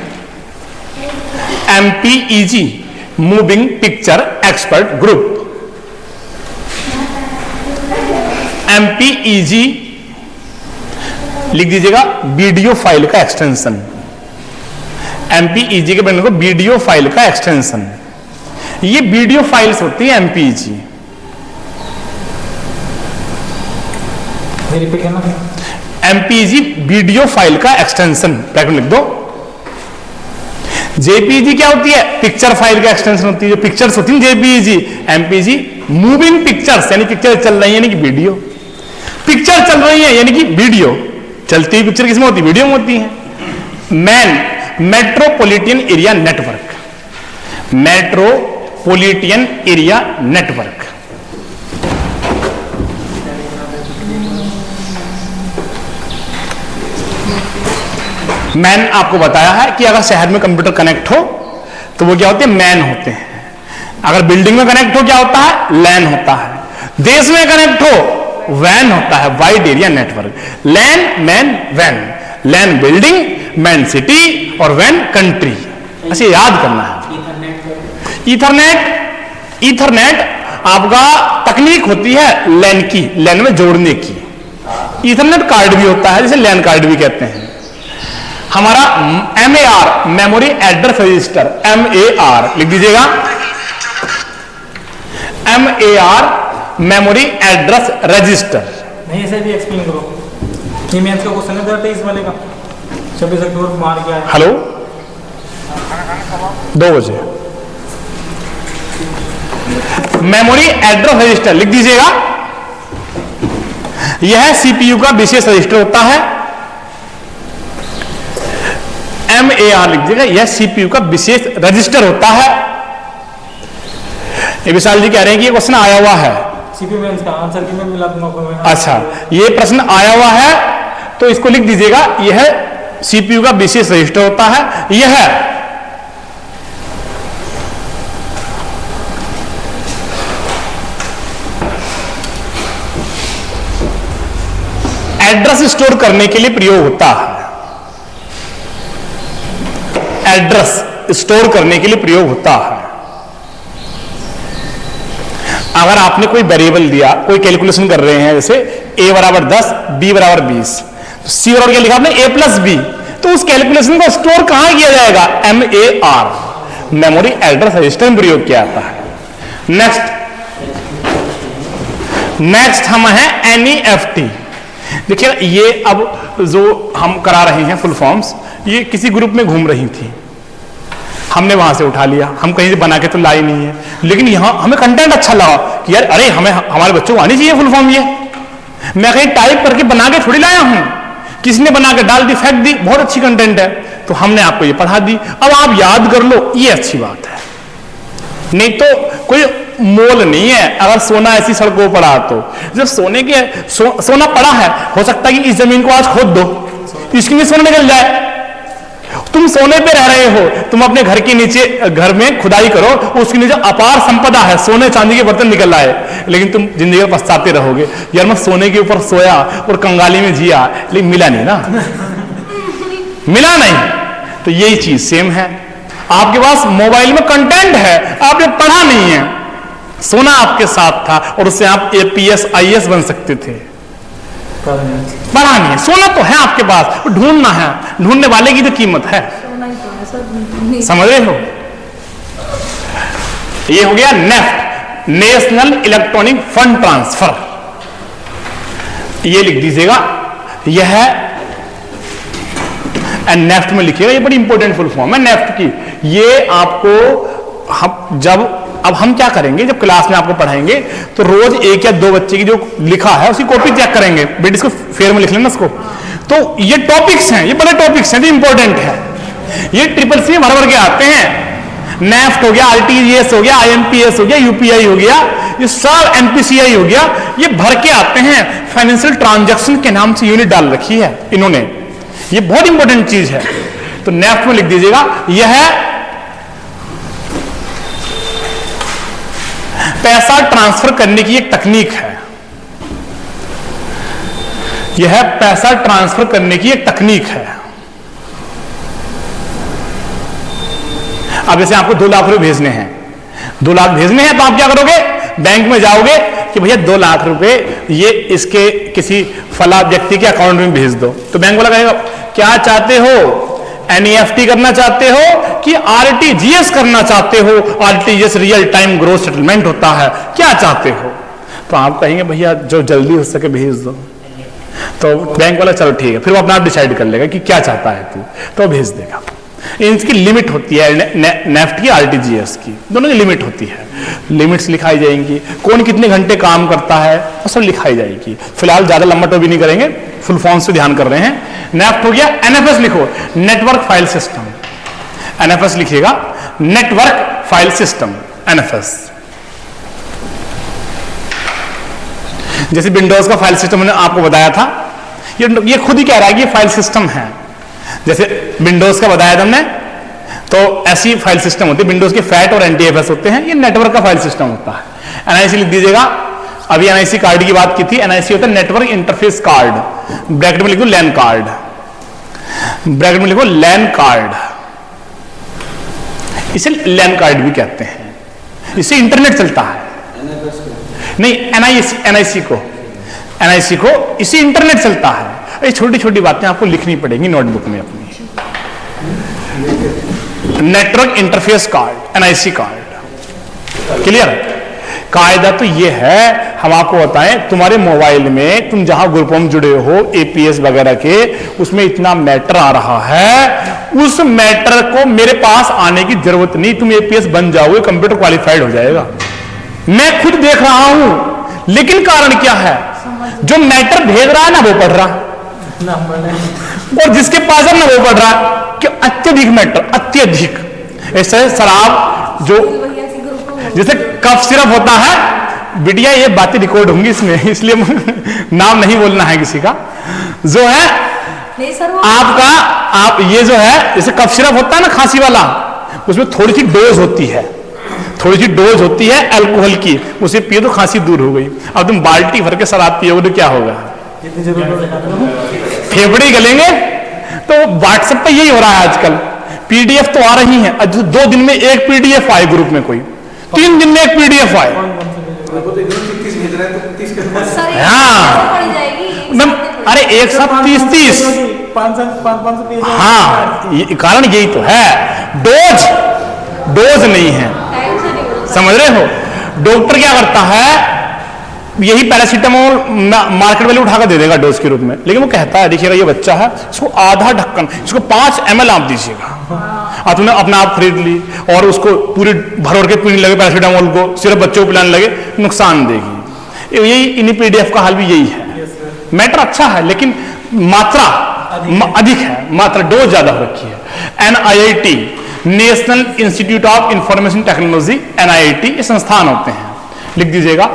MPEG moving picture expert group. MPEG लिख दीजिएगा वीडियो फाइल का एक्सटेंशन। MPEG के बनने को वीडियो फाइल का एक्सटेंशन, ये वीडियो फाइल्स होती है MPEG। रिपीट करना। MPEG वीडियो फाइल का एक्सटेंशन, ब्रैकेट में लिख दो। JPEG क्या होती है? पिक्चर फाइल का एक्सटेंशन होती है, जो पिक्चर्स होती है JPEG। MPEG मूविंग पिक्चर्स, यानी पिक्चर चल रही है, यानी कि वीडियो। पिक्चर चल रही है यानी कि वीडियो, चलती हुई पिक्चर किसमें होती है? वीडियो में होती है। Metropolitan area network, metropolitan area network. Man आपको बताया है कि अगर शहर में कंप्यूटर कनेक्ट हो तो वो क्या होते हैं? मैन होते हैं। अगर बिल्डिंग में कनेक्ट हो क्या होता है? लैन होता है। देश में कनेक्ट हो वैन होता है, वाइड एरिया नेटवर्क। लैन, मैन, वैन। लैन बिल्डिंग, मैन सिटी और वैन कंट्री। ऐसे याद करना है। ईथरनेट आपका तकनीक होती है लैन की, लैन में जोड़ने की। ईथरनेट कार्ड भी होता है, जिसे लैन कार्ड भी कहते हैं। हमारा MAR memory address register, MAR लिख दीजिएगा। MAR memory address register. नहीं, ऐसे भी एक्सप्लेन करो। ये मैथ्स का क्वेश्चन है 23 वाले का, 26 अक्टूबर मार गया है। हेलो, 2 बजे मेमोरी एड्रेस रजिस्टर लिख दीजिएगा। यह CPU का विशेष रजिस्टर होता है। MAR लिख दीजिएगा, यह CPU का विशेष रजिस्टर होता है। ये विशाल जी कह रहे हैं कि ये क्वेश्चन आया हुआ है। सीपीयू में इसका आंसर की मैं मिला दूंगा। अच्छा, ये प्रश्न आया हुआ है तो इसको लिख दीजिएगा, यह सीपीयू का विशेष रजिस्टर होता है। यह एड्रेस स्टोर करने के लिए प्रयोग होता है। एड्रेस स्टोर करने के लिए प्रयोग होता है। अगर आपने कोई वेरिएबल दिया, कोई कैलकुलेशन कर रहे हैं, जैसे a बराबर 10, b बराबर 20, तो c बराबर क्या लिखा आपने a प्लस बी, तो उस कैलकुलेशन को स्टोर कहां किया जाएगा? MAR, मेमोरी एड्रेस रजिस्टर में प्रयोग किया जाता है। नेक्स्ट हम है NEFT। देखिए ये अब जो हम करा रहे हैं फुल फॉर्म्स, ये किसी ग्रुप में घूम रही थी, हमने वहां से उठा लिया, हम कहीं से बना के तो लाई नहीं है, लेकिन यहां हमें कंटेंट अच्छा लगा कि यार अरे हमें हमारे बच्चों को आनी चाहिए फुल फॉर्म। ये मैं कहीं टाइप करके बना के थोड़ी लाया हूं, किसी ने बना के डाल दी, फेंक दी, बहुत अच्छी कंटेंट है, तो हमने आपको ये पढ़ा दी, अब आप याद कर लो, ये अच्छी बात है। नहीं तो कोई मोल नहीं है अगर सोना ऐसी सड़कों पड़ा, तो जब सोने के सोना पड़ा है, हो सकता है कि इस जमीन को आज खोद दो, इसके लिए सोना निकल जाए। तुम सोने पे रह रहे हो, तुम अपने घर के नीचे, घर में खुदाई करो, उसके नीचे अपार संपदा है, सोने चांदी के बर्तन निकल आए, लेकिन तुम जिंदगी में पछताते रहोगे, यार मैं सोने के ऊपर सोया और कंगाली में जिया, लेकिन मिला नहीं ना, मिला नहीं। तो यही चीज सेम है, आपके पास मोबाइल में कंटेंट है, आपने पढ़ा नहीं है, सोना आपके साथ था और उससे आप APS IAS बन सकते थे, पढ़ा नहीं है, सोना तो है आपके पास, ढूंढना है, ढूंढने वाले की तो कीमत है, समझ रहे हो। ये हो गया NEFT, national electronic fund transfer, ये लिख दीजिएगा, यह है नेफ्ट में लिखिएगा, ये बड़ी इंपॉर्टेंट फुल फॉर्म है नेफ्ट की। ये आपको अब हम क्या करेंगे, जब क्लास में आपको पढ़ाएंगे तो रोज एक या दो बच्चे की जो लिखा है उसकी कॉपी चेक करेंगे, बेटे इसको फेयर में लिख लेना इसको। तो ये टॉपिक्स हैं, ये बड़े टॉपिक्स हैं, जो इंपॉर्टेंट है, ये CCC भर भर के आते हैं। नेफ्ट हो गया, RTGS हो गया, IMPS हो गया, UPI हो गया, ये सब NPCI हो गया, ये भर के आते हैं। फाइनेंशियल ट्रांजैक्शन के नाम से यूनिट डाल रखी है इन्होंने, ये बहुत इंपॉर्टेंट चीज है। तो नेफ्ट में लिख दीजिएगा, यह है पैसा ट्रांसफर करने की एक तकनीक है, यह पैसा ट्रांसफर करने की एक तकनीक है। अब जैसे आपको 2 लाख रुपए भेजने हैं, 2 लाख भेजने हैं, तो आप क्या करोगे, बैंक में जाओगे कि भैया 2 लाख रुपए ये इसके किसी फला व्यक्ति के अकाउंट में भेज दो, तो बैंक वाला कहेगा क्या चाहते हो, NEFT करना चाहते हो कि RTGS करना चाहते हो? RTGS real time gross settlement होता है, क्या चाहते हो? तो आप कहेंगे भैया जो जल्दी हो सके भेज दो, तो बैंक वाला चलो ठीक है, फिर वो अपना डिसाइड कर लेगा कि क्या चाहता है तू, तो भेज देगा। इनकी लिमिट होती है, नेफ्ट की RTGS की, दोनों की लिमिट होती है, लिमिट्स लिखाई जाएंगी, कौन कितने घंटे काम करता है वो सब लिखाई जाएगी। फिलहाल ज्यादा लंबा तो भी नहीं करेंगे, फुल फॉर्म्स पे ध्यान कर रहे हैं। नेफ्ट हो गया। NFS लिखो, नेटवर्क फाइल सिस्टम, NFS लिखिएगा, नेटवर्क फाइल सिस्टम NFS। जैसे विंडोज का फाइल सिस्टम मैंने आपको बताया था, ये खुद ही कह रहा है कि ये फाइल सिस्टम है। जैसे विंडोज का बताया था हमने, तो ऐसी फाइल सिस्टम होती है, विंडोज के फैट और NTFS होते हैं, ये नेटवर्क का फाइल सिस्टम होता है। NIC लिख दीजिएगा, अभी NIC कार्ड की बात की थी, NIC होता है नेटवर्क इंटरफेस कार्ड, ब्रैकेट में लिखो लैन कार्ड, ब्रैकेट में लिखो लैन कार्ड, इसे लैन कार्ड भी कहते हैं, इससे इंटरनेट चलता है। नहीं, NIC को इससे इंटरनेट चलता है। ये छोटी छोटी बातें आपको लिखनी पड़ेंगी नोटबुक में अपनी। Network interface card, NIC card, clear? कायदा तो ये है, हम आपको बताएं, तुम्हारे मोबाइल में तुम जहां ग्रुपों में जुड़े हो APS वगैरह के, उसमें इतना मैटर आ रहा है, उस मैटर को मेरे पास आने की जरूरत नहीं, तुम APS बन जाओगे, कंप्यूटर क्वालिफाइड हो जाएगा। मैं खुद देख रहा हूं, लेकिन कारण क्या है, जो मैटर भेज रहा है ना वो पढ़ रहा, और जिसके पास है ना वो पढ़ रहा, कि अत्यधिक मैटर, अत्यधिक। ऐसे शराब जो जैसे कफ सिरप होता है, बिटिया ये बातें रिकॉर्ड होंगी इसमें, इसलिए नाम नहीं बोलना है किसी का, जो है नहीं सर वो आपका आप ये जो है जैसे कफ सिरप होता है ना खांसी वाला, उसमें थोड़ी सी डोज होती है, थोड़ी सी डोज होती है अल्कोहल की, उसे पिए तो खांसी दूर हो गई। अब तुम बाल्टी भर के शराब पियोगे तो क्या होगा, फेफड़े गलेंगे। तो व्हाट्सएप पे यही हो रहा है आजकल, पीडीएफ तो आ रही है, 2 दिन में एक पीडीएफ आए ग्रुप में, कोई 3 दिन में एक पीडीएफ आए। सर ये हाँ। पड़ जाएगी मैम अरे एक साथ 30 हाँ, कारण यही तो है, डोज नहीं है, टाइम से नहीं होता। समझ रहे हो। डॉक्टर क्या करता है, यही पैरासीटामोल मार्केट वाले उठाकर दे देगा डोज के रूप में, लेकिन वो कहता है देखिएगा ये बच्चा है, इसको आधा ढक्कन, इसको 5 ml आप दीजिएगा। और तुमने अपना आप खरीद ली और उसको पूरी भर के पीने लगे पैरासीटामोल को, सिर्फ बच्चों को पिलाने लगे, नुकसान देगी। यही इन्हीं पीडीएफ का हाल भी यही है। मैटर अच्छा है लेकिन मात्रा अधिक है, मात्रा डोज ज्यादा हो रखी है। NIIT national institute of information technology, NIIT ये संस्थान होते हैं, लिख दीजिएगा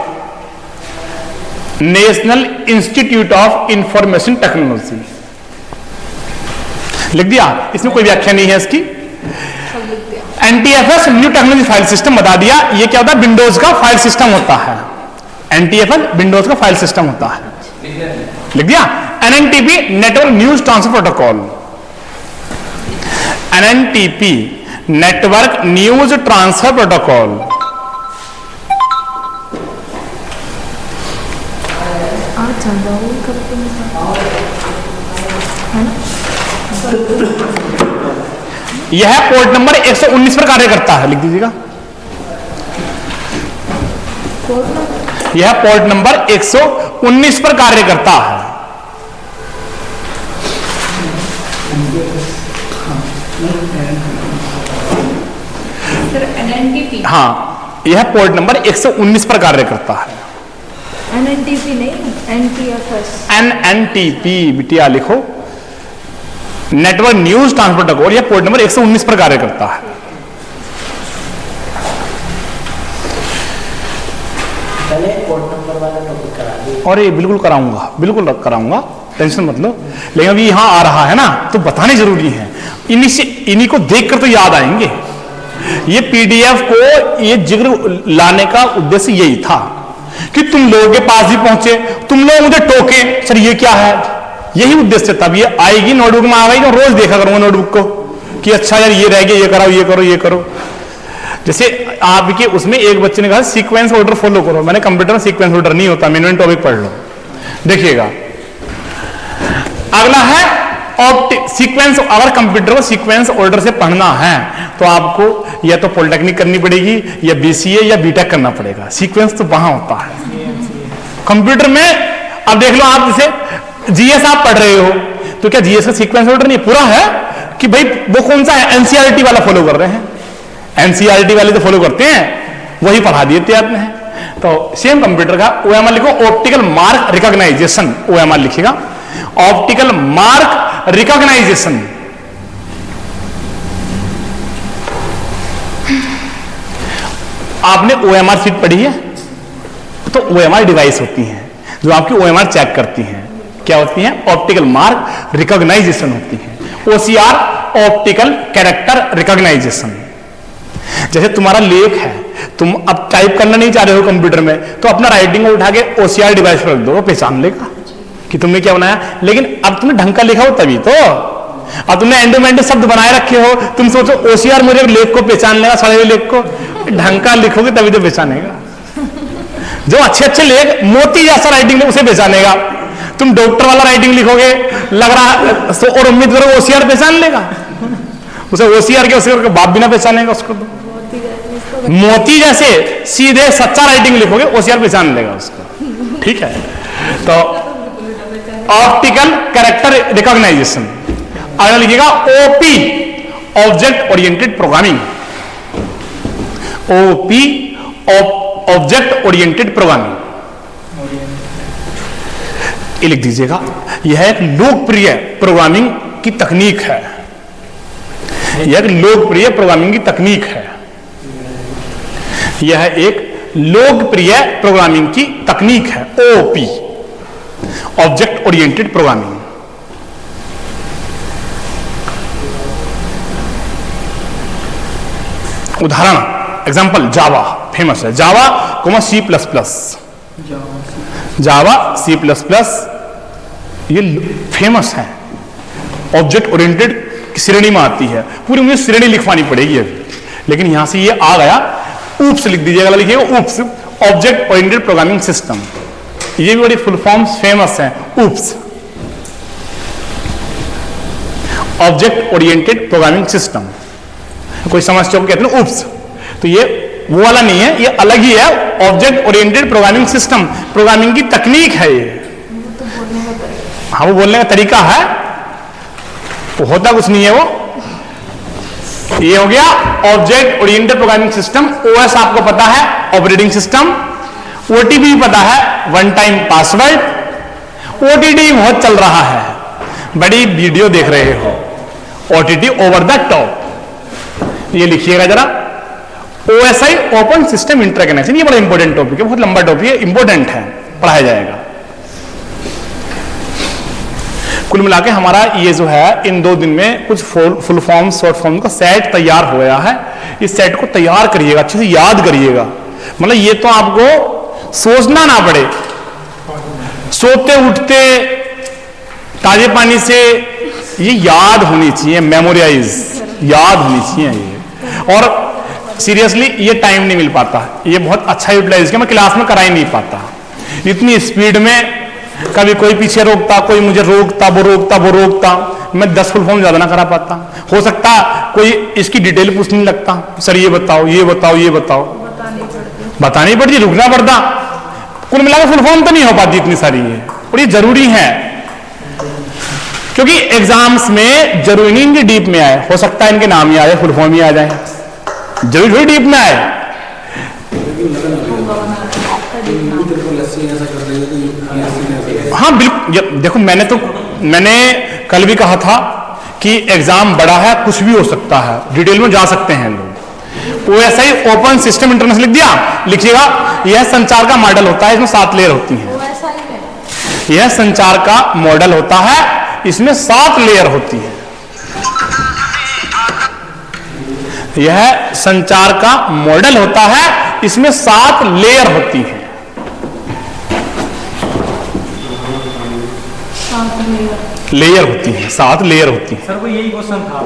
national institute of information technology, लिख दिया, इसमें कोई व्याख्या नहीं है इसकी। NTFS new technology file system बता दिया, ये क्या होता है, विंडोज का फाइल सिस्टम होता है। NTFS विंडोज का फाइल सिस्टम होता है, लिख दिया। NNTP network news transfer protocol, NNTP network news transfer protocol, आज चल रहा हूँ कब है ना। यह पोर्ट नंबर 119 पर कार्य करता है, लिख दीजिएगा। यह पोर्ट नंबर 119 पर कार्य करता है। सर NNTP हाँ, यह पोर्ट नंबर 119 पर कार्य करता है। NNTP नहीं NTFS। NNTP बिटिया लिखो, नेटवर्क न्यूज ट्रांसफर प्रोटोकॉल, यह पोर्ट नंबर 119 पर कार्य करता है। पहले पोर्ट नंबर वाला टॉपिक करा दिए। और ये बिल्कुल कराऊंगा, बिल्कुल कराऊंगा, टेंशन मत लो। लेकिन अभी यहां आ रहा है ना तो बताने जरूरी है, इन्हीं को देखकर तो याद आएंगे। ये पीडीएफ को ये जिक्र लाने का उद्देश्य यही था कि तुम लोगों के पास भी पहुंचे, तुम लोग मुझे टोके सर ये क्या है, यही उद्देश्य था। ये आएगी नोटबुक में आ गई तो रोज देखा करूंगा नोटबुक को कि अच्छा यार ये रह गया, ये कराओ ये करो ये करो। जैसे आपके उसमें एक बच्चे ने कहा सीक्वेंस ऑर्डर फॉलो करो, मैंने कंप्यूटर में सीक्वेंस ऑर्डर नहीं होता, मैनुअल टॉपिक पढ़ लो। देखिएगा अगला है सीक्वेंस, अगर कंप्यूटर को सीक्वेंस ऑर्डर से पढ़ना है तो आपको या तो पॉलिटेक्निक करनी पड़ेगी या BCA या बीटेक करना पड़ेगा। सीक्वेंस तो वहां होता है कंप्यूटर में। अब देख लो आप जैसे GS आप पढ़ रहे हो तो क्या GS का सीक्वेंस ऑर्डर नहीं पूरा है कि भाई वो कौन सा है, NCERT वाला फॉलो कर रहे हैं, NCERT वाले तो फॉलो करते हैं, वही पढ़ा दिए आपने। तो सेम कंप्यूटर का OMR लिखो, ऑप्टिकल मार्क रिकॉग्नाइजेशन, OMR लिखिएगा, ऑप्टिकल मार्क रिकॉग्नाइजेशन। आपने OMR सीट पढ़ी है तो OMR डिवाइस होती हैं जो आपकी OMR चेक करती हैं, क्या होती हैं, ऑप्टिकल मार्क रिकॉग्नाइजेशन होती हैं। OCR optical character recognization. जैसे तुम्हारा लेख है, तुम अब टाइप करना नहीं चाह रहे हो कंप्यूटर में तो अपना राइटिंग उठा के OCR डिवाइस पर रख दो, पहचान लेगा कि तुमने क्या बनाया। लेकिन अब तुमने ढंग का लिखा हो तभी तो, अब तुमने एंडोमेंट शब्द बनाए रखे हो, तुम सोचो OCR मेरे लेख को पहचान लेगा, सड़े हुए लेख को, ढंग का लिखोगे तभी तो पहचानेगा। जो अच्छे अच्छे लेख मोती जैसा राइटिंग उसे पहचानेगा। तुम डॉक्टर वाला राइटिंग लिखोगे लग रहा तो और उम्मीद करो OCR पहचान लेगा उसे, OCR के बाप भी ना पहचानेगा उसको। तो मोती जैसे सीधे सच्चा राइटिंग लिखोगे OCR पहचान लेगा उसको, ठीक है। तो ऑप्टिकल कैरेक्टर रिकॉग्नाइजेशन। अगला लिखिएगा OP object oriented programming, OP object oriented programming, ये लिख दीजिएगा। यह एक लोकप्रिय प्रोग्रामिंग की तकनीक है, यह एक लोकप्रिय प्रोग्रामिंग की तकनीक है, यह एक लोकप्रिय प्रोग्रामिंग की तकनीक है। OP object oriented programming. उदाहरण एग्जांपल जावा फेमस है, जावा कोमा सी प्लस प्लस, जावा सी प्लस प्लस ये फेमस है, ऑब्जेक्ट ओरिएंटेड की श्रेणी में आती है, पूरी मुझे श्रेणी लिखवानी पड़ेगी अभी, लेकिन यहां से ये आ गया, ऊप्स लिख दीजिएगा, लिखिएगा oops, object oriented programming system, ये भी बड़ी फुल फॉर्म्स फेमस है, oops object oriented programming system, कोई समझते हो कहते हैं ऊप्स, तो ये वो वाला नहीं है, ये अलग ही है, object oriented programming system, programming की तकनीक है ये, हाँ वो बोलने का तरीका है, वो होता कुछ नहीं है वो, ये हो गया object oriented programming system. OS आपको पता है, ऑपरेटिंग सिस्टम, ओटीपी पता है, वन टाइम पासवर्ड, ओटीटी बहुत चल रहा है, बड़ी वीडियो देख रहे हो, ओटीटी ओवर द टॉप, ये लिखिएगा जरा, ओएसआई ओपन सिस्टम इंटरकनेक्शन, ये बड़ा इंपॉर्टेंट टॉपिक है, बहुत लंबा टॉपिक है, इंपॉर्टेंट है, पढ़ाया जाएगा। कुल मिला के हमारा ये जो है इन 2 दिन में कुछ फुल फॉर्म शॉर्ट फॉर्म का सेट तैयार हो गया है, इस सेट को तैयार करिएगा, अच्छे से याद करिएगा, मतलब ये तो आपको सोचना ना पड़े, सोते उठते ताजे पानी से ये याद होनी चाहिए, मेमोराइज याद होनी चाहिए ये, और सीरियसली ये टाइम नहीं मिल पाता, ये बहुत अच्छा यूटिलाइज किया, मैं क्लास में करा ही नहीं पाता, इतनी स्पीड में कभी कोई पीछे रोकता, कोई मुझे रोकता, वो रोकता, मैं 10 फुल फॉर्म ज्यादा ना करा पाता, हो सकता कोई इसकी डिटेल पूछने लगता, सर ये बताओ ये बताओ ये बताओ, बतानी पड़ती, रुकना पड़ता, कुल मिलाकर फुल फॉर्म तो नहीं हो पाती इतनी सारी है, और ये जरूरी है, क्योंकि एग्जाम्स में जरूरी नहीं इनके डीप में आए, हो सकता है इनके नाम ही आ जाए, फुल फॉर्म ही आ जाए, जरूरी थोड़ी डीप में आए। हाँ बिल्कुल, देखो मैंने कल भी कहा था कि एग्जाम बड़ा है, कुछ भी हो सकता है, डिटेल में जा सकते हैं लोग, ओएसआई ओपन सिस्टम इंटरनेट लिख दिया, लिखिएगा यह संचार का मॉडल होता है, इसमें 7 लेयर होती हैं, यह संचार का मॉडल होता है, इसमें 7 लेयर होती है, यह संचार का मॉडल होता है, इसमें 7 लेयर होती है, लेयर होती है, 7 लेयर होती है। सर को यही क्वेश्चन था,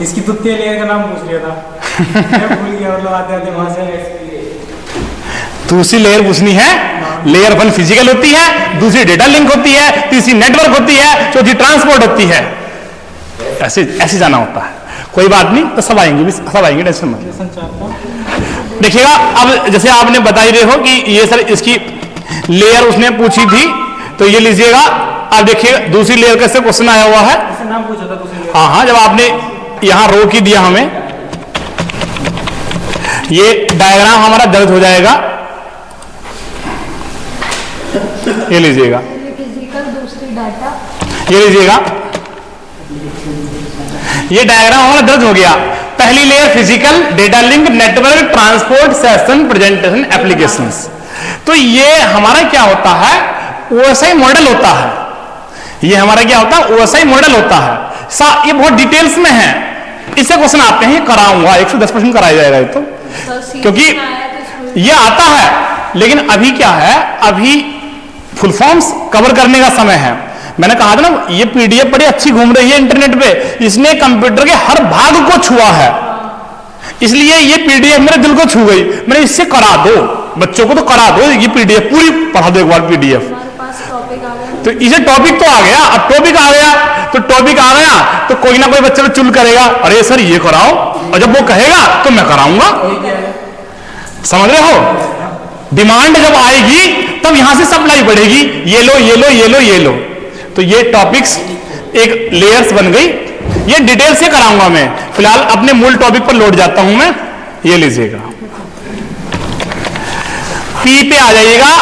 इसकी द्वितीय लेयर का नाम पूछ लिया था, मैं भूल गया, मतलब आते वहां से दूसरी लेयर पूछनी है, लेयर 1 फिजिकल होती है, दूसरी डेटा लिंक होती है, तीसरी नेटवर्क होती है, चौथी ट्रांसपोर्ट होती है, ऐसे जाना होता है, कोई बात नहीं, तो सब आएंगे, टेंशन मत देखिएगा। अब जैसे आपने बता ही रहे हो कि ये सर इसकी लेयर उसने पूछी थी, तो ये लीजिएगा, आप देखिए दूसरी लेयर का क्वेश्चन आया हुआ है, नाम पूछा था दूसरी लेयर, हाँ, जब आपने यहां रोक ही दिया हमें, ये डायग्राम हमारा दर्ज हो जाएगा, ये लीजिएगा, फिजिकल, दूसरी डाटा, ये लीजिएगा, ये डायग्राम हमारा दर्ज हो गया, पहली layer physical, data link, network, transport, session, presentation, applications, तो ये हमारा क्या होता है, ओएसआई मॉडल होता है, ये हमारा क्या होता है, ओएसआई मॉडल होता है, ये बहुत डिटेल्स में है, इससे क्वेश्चन आते हैं, कराऊंगा 110% कराया जाएगा ये तो, क्योंकि ये आता है, लेकिन अभी क्या है, अभी फुल फॉर्म्स कवर करने का समय है, मैंने कहा था ना, ये पीडीएफ बड़ी अच्छी घूम रही है इंटरनेट पे, इसने कंप्यूटर के हर भाग को छुआ है, इसलिए ये पीडीएफ मेरे दिल को छू गई, मैंने इससे करा दो, बच्चों को तो करा दो, ये पीडीएफ पूरी पढ़ा दो एक बार पीडीएफ, तो इसे टॉपिक तो आ गया, अब टॉपिक आ गया, तो टॉपिक आ गया तो कोई ना कोई बच्चा चुल करेगा, अरे सर ये कराओ, और जब वो कहेगा तो मैं कराऊंगा, समझ रहे हो, डिमांड जब आएगी तब यहां से सप्लाई बढ़ेगी, ये लो ये लो ये लो ये लो, तो ये टॉपिक्स एक लेयर्स बन गई, ये डिटेल से कराऊंगा मैं, फिलहाल अपने मूल टॉपिक पर लौट जाता हूं मैं, ये लीजिएगा, पी पे आ जाइएगा,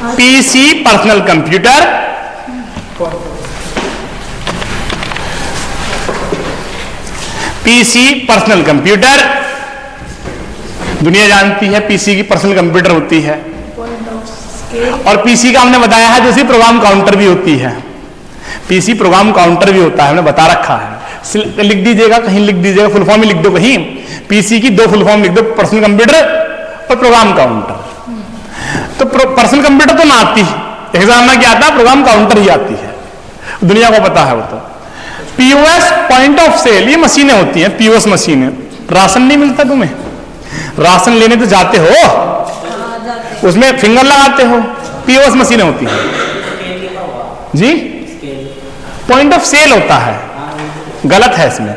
PC personal computer, PC personal computer, दुनिया जानती है पीसी की पर्सनल कंप्यूटर होती है, और पीसी का हमने बताया है दूसरी प्रोग्राम काउंटर भी होती है, पीसी प्रोग्राम काउंटर भी होता है, हमने बता रखा है, लिख दीजिएगा, कहीं लिख दीजिएगा, फुल फॉर्म ही लिख दो कहीं, पीसी की दो फुल फॉर्म लिख दो, पर्सनल कंप्यूटर और प्रोग्राम काउंटर। तो पर्सनल कंप्यूटर तो ना आती, एग्जाम में क्या आता है, प्रोग्राम काउंटर ही आती है, दुनिया को पता है वो तो। पीओएस पॉइंट ऑफ सेल, ये मशीनें होती हैं, पीओएस मशीनें। राशन नहीं मिलता तुम्हें, राशन लेने तो जाते हो, उसमें फिंगर लगाते हो, पीओएस मशीनें होती हैं जी। पॉइंट ऑफ सेल होता है, गलत है इसमें,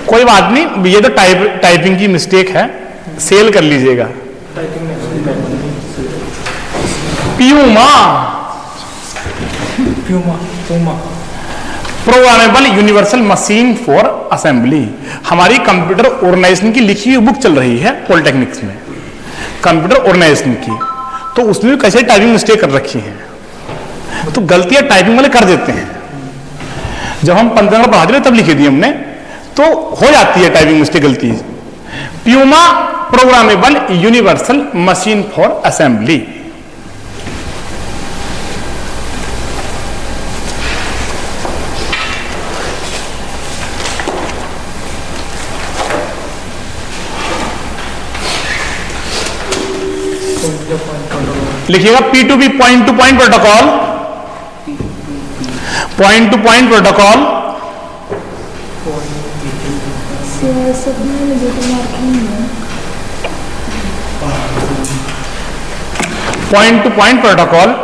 कोई बात नहीं, ये तो टाइपिंग की मिस्टेक है, सेल कर लीजिएगा। Puma, programmable universal machine for assembly, हमारी कंप्यूटर ऑर्गेनाइजेशन की लिखी हुई बुक चल रही है पॉलिटेक्निक्स में, कंप्यूटर ऑर्गेनाइजेशन की, तो उसमें कैसे टाइपिंग मिस्टेक कर रखी है, तो गलतियां टाइपिंग वाले कर देते हैं। जब हम 15 पढ़ाते थे तब लिखी थी हमने, तो हो जाती है टाइपिंग मिस्टेक, गलती। Puma programmable universal machine for assembly. लिखिएगा P2P, point two point protocol, point two point protocol. Point two point protocol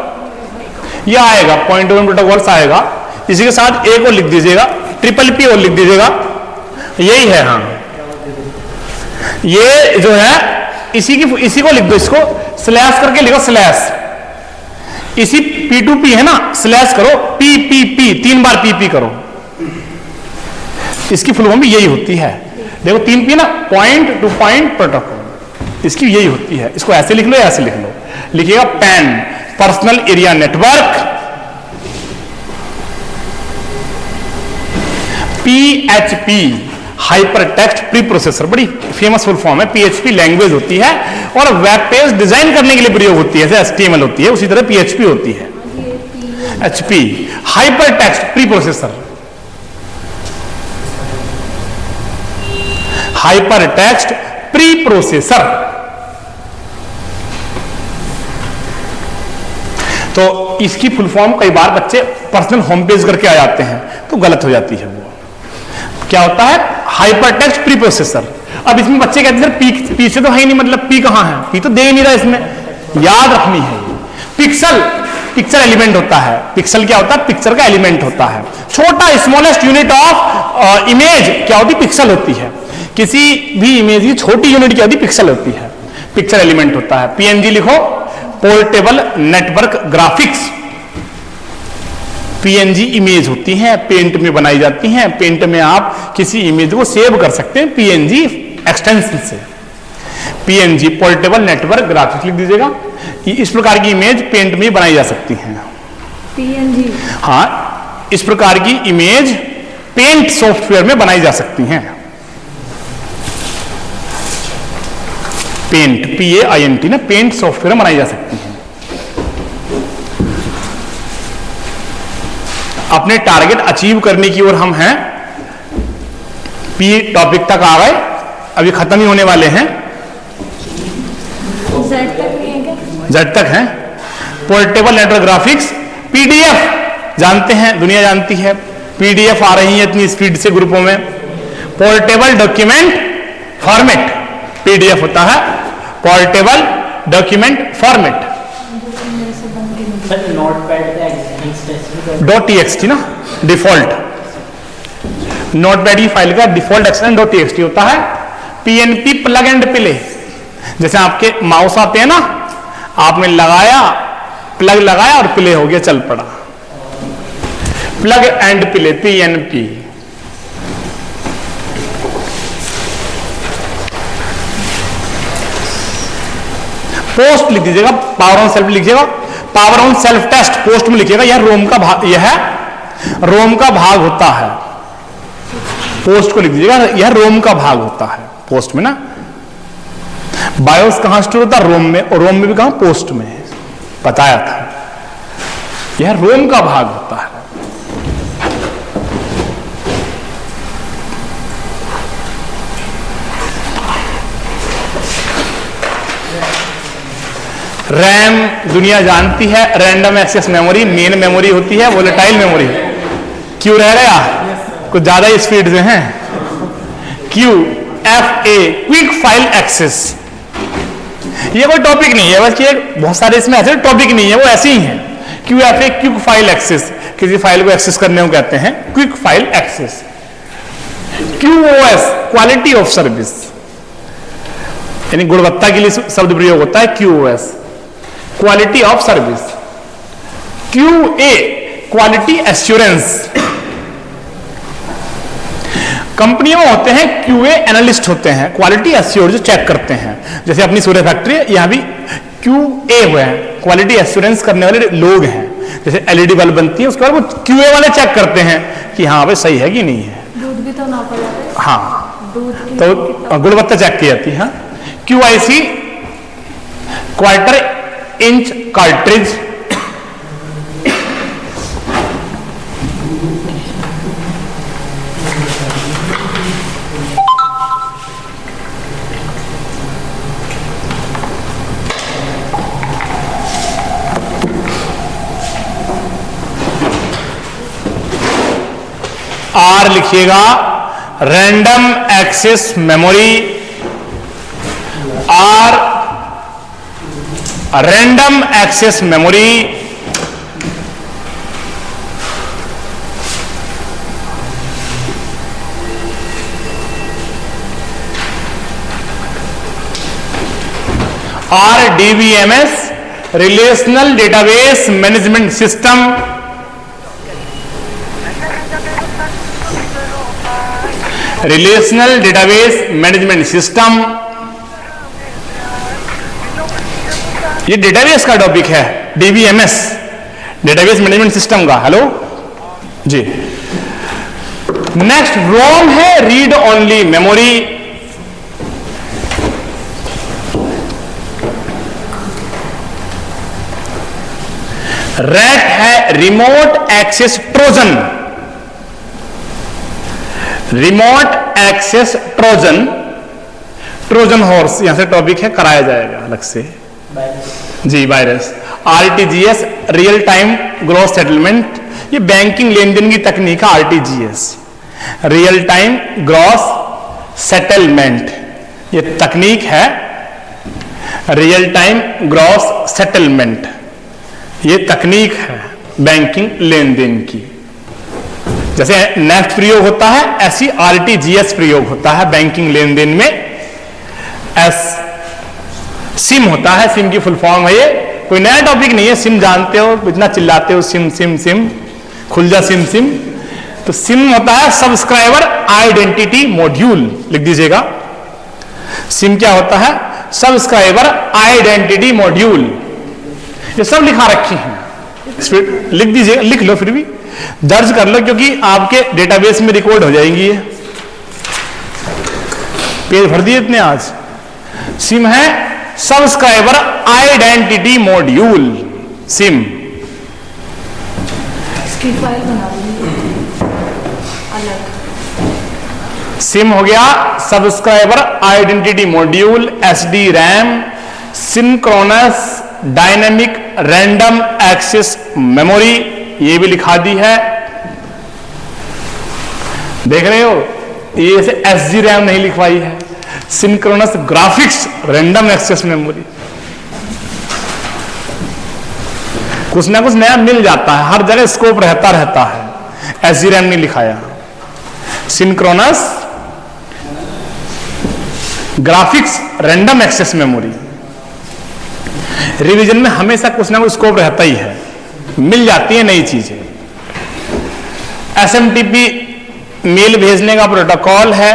यह आएगा, पॉइंट टू पॉइंट प्रोटोकॉल आएगा। इसी के साथ एक और लिख दीजिएगा, ट्रिपल पी और लिख दीजिएगा, यही है। हाँ, ये जो है इसी को लिख दो, इसको स्लैश करके लिखो, स्लैश। इसी P2P है ना, स्लैश करो, PPP, 3 बार PP करो, इसकी फुल फॉर्म भी यही होती है। देखो 3 P ना, पॉइंट टू पॉइंट प्रोटोकॉल, इसकी यही होती है। इसको ऐसे लिख लो, ऐसे लिख लो, लिखिएगा PAN, personal area network. PHP, hyper text pre processor, बड़ी फेमस फुल फॉर्म है। PHP लैंग्वेज होती है और वेब पेज डिजाइन करने के लिए प्रयोग होती है, जैसे HTML होती है, उसी तरह PHP होती है। HP, hyper text pre processor, hyper text pre processor. तो इसकी फुल फॉर्म कई बार बच्चे पर्सनल होम पेज करके आ जाते हैं, तो गलत हो जाती है। वो क्या होता है, हाइपर टेक्स्ट प्री प्रोसेसर। अब इसमें बच्चे कहते हैं पी से तो है ही नहीं, मतलब पी कहां है, पी तो दे ही नहीं रहा, इसमें याद रखनी है। पिक्सल, पिक्चर एलिमेंट होता है। पिक्सल क्या होता है, पिक्चर का एलिमेंट होता है। छोटा स्मॉलेस्ट यूनिट ऑफ इमेज क्या होती है, पिक्सल होती है। किसी भी इमेज की छोटी यूनिट क्या होती है, पिक्सल होती है, पिक्चर एलिमेंट होता है। PNG लिखो, portable network graphics. PNG image होती हैं, पेंट में बनाई जाती हैं, पेंट में आप किसी इमेज को सेव कर सकते हैं PNG एक्सटेंशन से। PNG पोर्टेबल नेटवर्क ग्राफिक्स लिख दीजिएगा। इस प्रकार की इमेज पेंट में बनाई जा सकती है। PNG, हाँ, इस प्रकार की इमेज पेंट सॉफ्टवेयर में बनाई जा सकती हैं। पेंट, PAINT ना, पेंट सॉफ्टवेयर में बनाई जा सकती हैं। अपने टारगेट अचीव करने की ओर हम हैं। P टॉपिक तक आ गए, अभी खत्म ही होने वाले हैं। Z तक नहीं है क्या? Z तक है। पोर्टेबल नेटवर्क ग्राफिक्स, PDF जानते हैं, दुनिया जानती है, PDF आ रही है इतनी स्पीड से ग्रुपों में। पोर्टेबल डॉक्यूमेंट फॉर्मेट, PDF होता है पोर्टेबल डॉक्यूमेंट फॉर्मेट। .txt ना, डिफॉल्ट नोटपैड की फाइल का डिफॉल्ट एक्सटेंशन .txt होता है। PNP प्लग एंड प्ले, जैसे आपके माउस आते हैं ना, आपने लगाया, प्लग लगाया और प्ले हो गया, चल पड़ा। Plug and play, PNP। Post लिख दीजिएगा, पावर ऑन सेल्फ लिखिएगा, power on self test post में लिखिएगा। यह रोम का भाग, यह रोम का भाग होता है। पोस्ट को लिख दीजिएगा, यह रोम का भाग होता है। पोस्ट में ना, बायोस कहां स्टोर होता है, रोम में, और रोम में भी कहां, पोस्ट में, बताया था। यह रोम का भाग होता है। रैम दुनिया जानती है, random access memory main memory होती है, वोलेटाइल मेमोरी। क्यू रह गया, कुछ ज्यादा ही स्पीड में है। Q F A quick file access, ये कोई टॉपिक नहीं है, बस ये बहुत सारे इसमें ऐसे टॉपिक नहीं है, वो ऐसे ही है। Q F A quick file access, किसी फाइल को एक्सेस करने को कहते हैं quick file access. QoS quality of service, यानी गुणवत्ता के लिए शब्द प्रयोग होता है QoS quality of service. QA quality assurance, कंपनियों में होते हैं QA एनालिस्ट होते हैं, क्वालिटी एश्योर जो चेक करते हैं, जैसे अपनी सूर्य फैक्ट्री है, यहां भी QA हुए हैं, क्वालिटी एश्योरेंस करने वाले लोग हैं। जैसे LED बल्ब बनती है, उसके बाद वो QA वाले चेक करते हैं कि हाँ भाई सही है कि नहीं है। दूध भी तो नापा जाता है। हाँ, दूध की तो गुणवत्ता चेक की जाती है। हाँ? QIC quarter inch cartridge, R लिखिएगा random access memory, R random access memory. RDBMS relational database management system, relational database management system, ये डेटाबेस का टॉपिक है। DBMS डेटाबेस मैनेजमेंट सिस्टम का। हेलो जी। नेक्स्ट रोम है रीड ओनली मेमोरी, रैट है remote access Trojan, remote access Trojan, Trojan horse यहां से topic है, कराया जाएगा अलग से जी। Virus. RTGS real time gross settlement, ये बैंकिंग लेन देन की तकनीक है। RTGS real time gross settlement, ये तकनीक है रियल टाइम ग्रॉस सेटलमेंट, ये तकनीक है बैंकिंग लेन देन की। जैसे नेफ्ट प्रयोग होता है, ऐसी RTGS प्रयोग होता है बैंकिंग लेन देन में। सिम होता है, सिम की फुल फॉर्म है, ये कोई नया टॉपिक नहीं है, सिम जानते हो, इतना चिल्लाते हो सिम सिम सिम, खुल जा सिम सिम। तो सिम होता है सब्सक्राइबर आइडेंटिटी मॉड्यूल, लिख दीजिएगा। सिम क्या होता है? सब्सक्राइबर आइडेंटिटी मॉड्यूल, ये सब लिखा रखी हैं, लिख दीजिएगा, लिख लो, फिर भी दर्ज कर लो, क्योंकि आपके डेटाबेस में रिकॉर्ड हो जाएंगी ये। पेज भर दिए इतने आज। सिम है सब्सक्राइबर आइडेंटिटी मॉड्यूल, सिम। इसकी फाइल बना दी अलग। सिम हो गया subscriber identity module, SD RAM, synchronous dynamic random access memory, ये भी लिखा दी है, देख रहे हो। ये ऐसे SG रैम नहीं लिखवाई है, synchronous graphics random access memory. कुछ ना कुछ नया मिल जाता है, हर जगह स्कोप रहता है। SG रैम नहीं लिखाया, synchronous graphics random access memory. Revision में हमेशा कुछ ना कुछ स्कोप रहता ही है, मिल जाती है नई चीजें। SMTP मेल भेजने का प्रोटोकॉल है,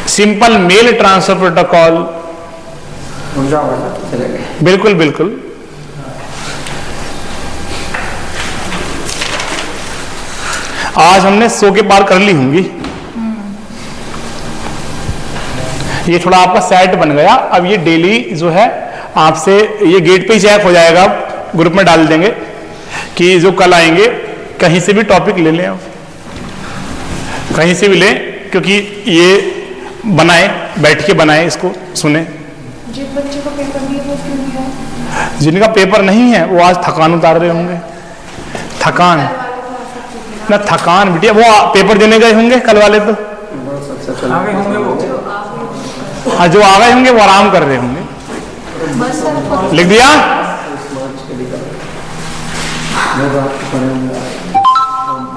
सिंपल मेल ट्रांसफर प्रोटोकॉल। बिल्कुल बिल्कुल। आज हमने 100 के पार कर ली होंगी। ये थोड़ा आपका सेट बन गया। अब ये डेली जो है आपसे ये गेट पे ही चेक हो जाएगा, ग्रुप में डाल देंगे कि जो कल आएंगे कहीं से भी टॉपिक ले लें, कहीं से भी लें, क्योंकि ये बनाए, बैठ के बनाए, इसको सुने। जिन बच्चों का पेपर नहीं है वो क्यों नहीं है? जिनका पेपर नहीं है वो आज थकान उतार रहे होंगे। थकान ना, थकान बिटिया, वो पेपर देने गए होंगे कल वाले तो। आगे होंगे वो। हाँ, जो आ गए होंगे वो आराम कर रहे होंगे। बस सर लिख दिया?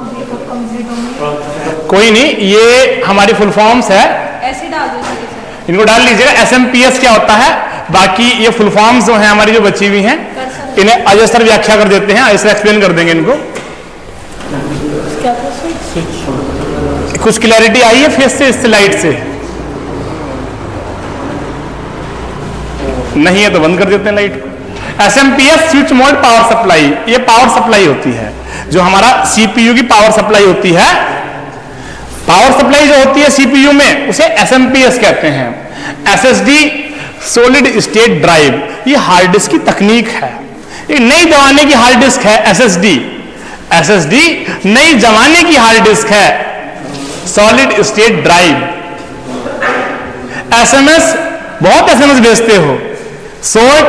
अभी कब कंप्लीट होंगे? कोई नहीं, ये हमारी फुल फॉर्म्स है, ऐसे डाल दो सर। इनको डाल लीजिएगा। SMPS क्या होता है, बाकी ये फुल फॉर्म्स जो हैं हमारी जो बची हुई हैं इन्हें अजय सर व्याख्या कर देते हैं, अजय सर एक्सप्लेन कर देंगे इनको। क्या था स्विच? कुछ क्लैरिटी आई है फेस से, इस स्लाइड से? नहीं है तो बंद कर देते हैं लाइट को। SMPS switch mode power supply, ये पावर सप्लाई होती है जो हमारा CPU की पावर सप्लाई होती है। पावर सप्लाई जो होती है CPU में उसे SMPS कहते हैं। SSD सॉलिड स्टेट ड्राइव, ये हार्ड डिस्क की तकनीक है, ये नई जमाने की हार्ड डिस्क है। SSD नई जमाने की हार्ड डिस्क है, सॉलिड स्टेट ड्राइव। SMS, बहुत SMS भेजते हो, short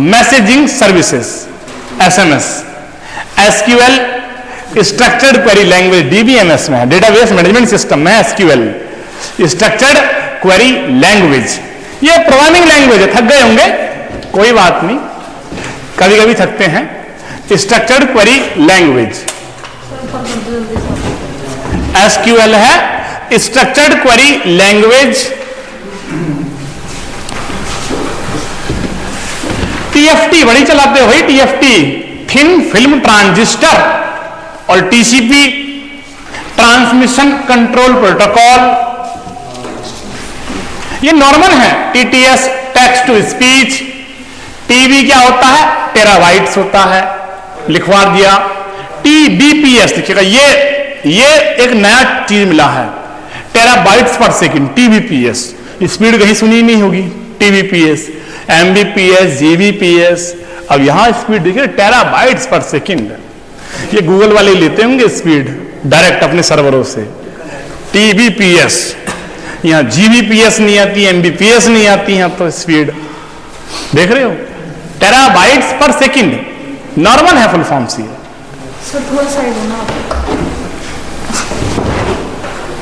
messaging services SMS। SQL structured query language, DBMS में है, डेटाबेस मैनेजमेंट सिस्टम में SQL स्ट्रक्चर्ड क्वेरी लैंग्वेज, ये प्रोग्रामिंग लैंग्वेज है। थक गए होंगे, कोई बात नहीं, कभी कभी थकते हैं। स्ट्रक्चर्ड क्वेरी लैंग्वेज SQL है, स्ट्रक्चर्ड क्वेरी लैंग्वेज। TFT बड़ी चलाते हो भाई, TFT थिन फिल्म ट्रांजिस्टर, और TCP ट्रांसमिशन कंट्रोल प्रोटोकॉल, ये नॉर्मल है। TTS text to speech. TB क्या होता है, टेराबाइट्स होता है, लिखवा दिया। TBPS लिखिएगा, ये एक नया चीज मिला है, टेराबाइट्स पर सेकंड, TBPS। स्पीड कहीं सुनी नहीं होगी, TBPS, MBPS, GBPS। अब यहां स्पीड देखिए, टेराबाइट्स पर सेकंड। ये गूगल वाले लेते होंगे स्पीड डायरेक्ट अपने सर्वरों से। TBPS, यहां GBPS नहीं आती, MBPS नहीं आती, यहां तो स्पीड देख रहे हो, टेराबाइट्स पर सेकंड, नॉर्मल है फुल फॉर्म सी। सर थोड़ा साइड होना आप,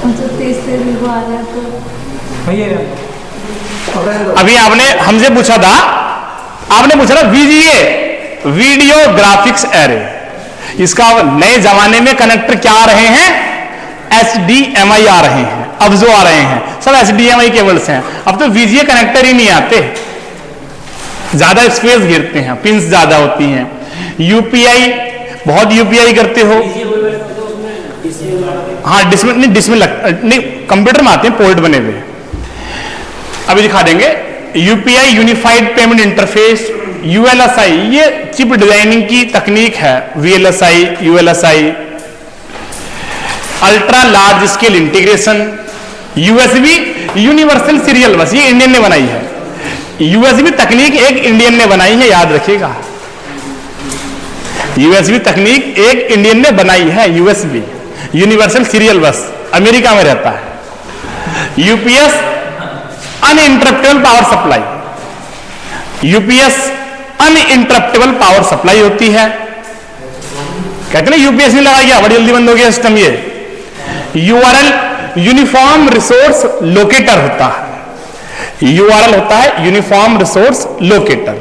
मतलब तेज तेज आ रहा है तो भैया अभी आपने हमसे पूछा था, आपने पूछा था VGA, वीडियो ग्राफिक्स एरे, इसका नए जमाने में कनेक्टर क्या आ रहे हैं, HDMI आ रहे हैं, अब जो आ रहे हैं सब HDMI केबल्स हैं। अब तो VGA कनेक्टर ही नहीं आते, ज्यादा स्पेस घेरते हैं, पिंस ज्यादा होती हैं। UPI, बहुत UPI करते हो। हाँ, डिस्प्ले नहीं, कंप्यूटर में आते हैं पोर्ट बने हुए, अभी दिखा देंगे। UPI unified payment interface, ULSI, ये चिप डिजाइनिंग की तकनीक है। VLSI, ULSI, ultra large scale integration. USB universal serial बस, ये इंडियन ने बनाई है। USB तकनीक एक इंडियन ने बनाई है, याद रखिएगा। USB तकनीक एक इंडियन ने बनाई है, USB यूनिवर्सल सीरियल बस, अमेरिका में रहता है। UPS uninterruptible power supply, UPS uninterruptible power supply होती है। कहते ना UPS नहीं लगा गया, बड़ी जल्दी बंद हो गया सिस्टम। ये URL यूनिफॉर्म रिसोर्स लोकेटर होता है, URL होता है यूनिफॉर्म रिसोर्स लोकेटर।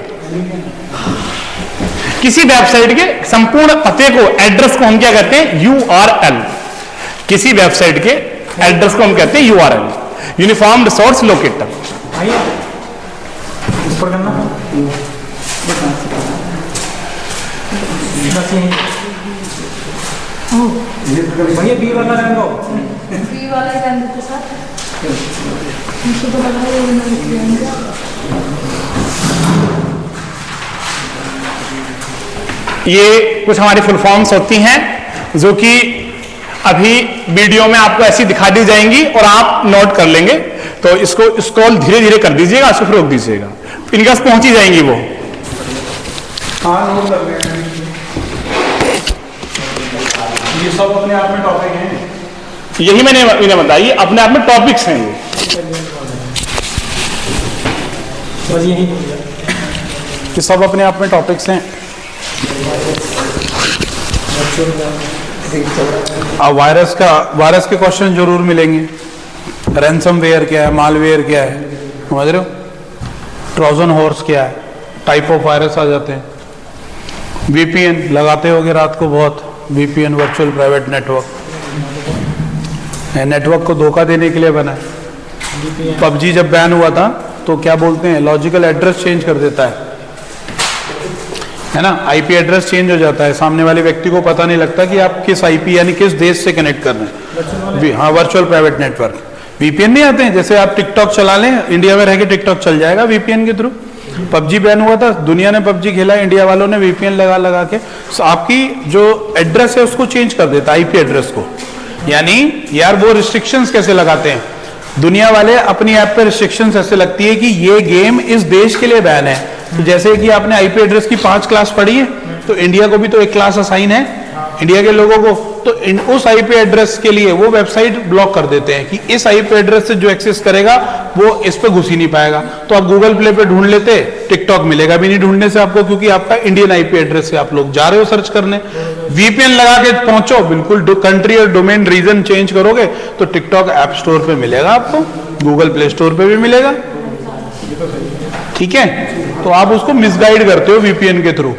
किसी वेबसाइट के संपूर्ण पते को, एड्रेस को हम क्या कहते हैं, URL। किसी वेबसाइट के एड्रेस को हम कहते हैं URL, यूनिफॉर्म रिसोर्स लोकेटर। ऊपर करना भैया बी वाला रंग दो, बी वाला ही रहने देते सर, मुझे तो लग रहा है ये मैंने लिख लिया। ये कुछ हमारी फुल फॉर्म्स होती हैं जो कि अभी वीडियो में आपको ऐसी दिखा दी जाएंगी और आप नोट कर लेंगे, तो इसको स्क्रॉल धीरे धीरे कर दीजिएगा, इसको रोक दीजिएगा, इनके पास पहुंची जाएंगी वो। हाँ नोट कर लेंगे। ये सब अपने आप में टॉपिक हैं, यही मैंने इन्हें बताई, अपने आप में टॉपिक्स हैं ये। बस यही हो गया। कि सब अपने आप में टॉपिक्स हैं। अब वायरस के क्वेश्चन जरूर मिलेंगे। रैंसमवेयर क्या है, मालवेयर क्या है, समझ रहे हो, ट्रोजन हॉर्स क्या है, टाइप ऑफ वायरस आ जाते हैं। वीपीएन लगाते होगे रात को बहुत, VPN virtual private network, network को धोखा देने के लिए बना है। पबजी जब बैन हुआ था तो क्या बोलते हैं, लॉजिकल एड्रेस चेंज कर देता है ना, आईपी एड्रेस चेंज हो जाता है, सामने वाले व्यक्ति को पता नहीं लगता कि आप किस आईपी यानी किस देश से कनेक्ट कर रहे हैं। हाँ, वर्चुअल प्राइवेट नेटवर्क। वीपीएन नहीं आते हैं, जैसे आप टिकटॉक चला लें, इंडिया में रह के टिकटॉक चल जाएगा वीपीएन के थ्रू। पबजी बैन हुआ था, दुनिया ने पबजी खेला, इंडिया वालों ने वीपीएन लगा के आपकी जो एड्रेस है उसको चेंज कर देता है, आईपी एड्रेस को। यानी यार वो रिस्ट्रिक्शंस कैसे लगाते हैं दुनिया वाले, अपनी ऐप पे रिस्ट्रिक्शंस ऐसे लगती है कि ये गेम इस देश के लिए बैन है। तो जैसे कि आपने आईपी एड्रेस की 5 क्लास पढ़ी है, तो इंडिया को भी तो एक क्लास असाइन है इंडिया के लोगों को, तो उस आईपी एड्रेस के लिए वो वेबसाइट ब्लॉक कर देते हैं कि इस आईपी एड्रेस से जो एक्सेस करेगा वो इस पे घुस ही नहीं पाएगा। तो आप गूगल प्ले पे ढूंढ लेते, टिकटॉक मिलेगा भी नहीं ढूंढने से आपको, क्योंकि आपका इंडियन आईपी एड्रेस से आप लोग जा रहे हो सर्च करने। वीपीएन लगा के पहुंचो, बिल्कुल कंट्री और डोमेन रीजन चेंज करोगे तो टिकटॉक ऐप स्टोर पे मिलेगा आपको, गूगल प्ले स्टोर पे भी मिलेगा। ठीक है, तो आप उसको मिसगाइड करते हो वीपीएन के थ्रू।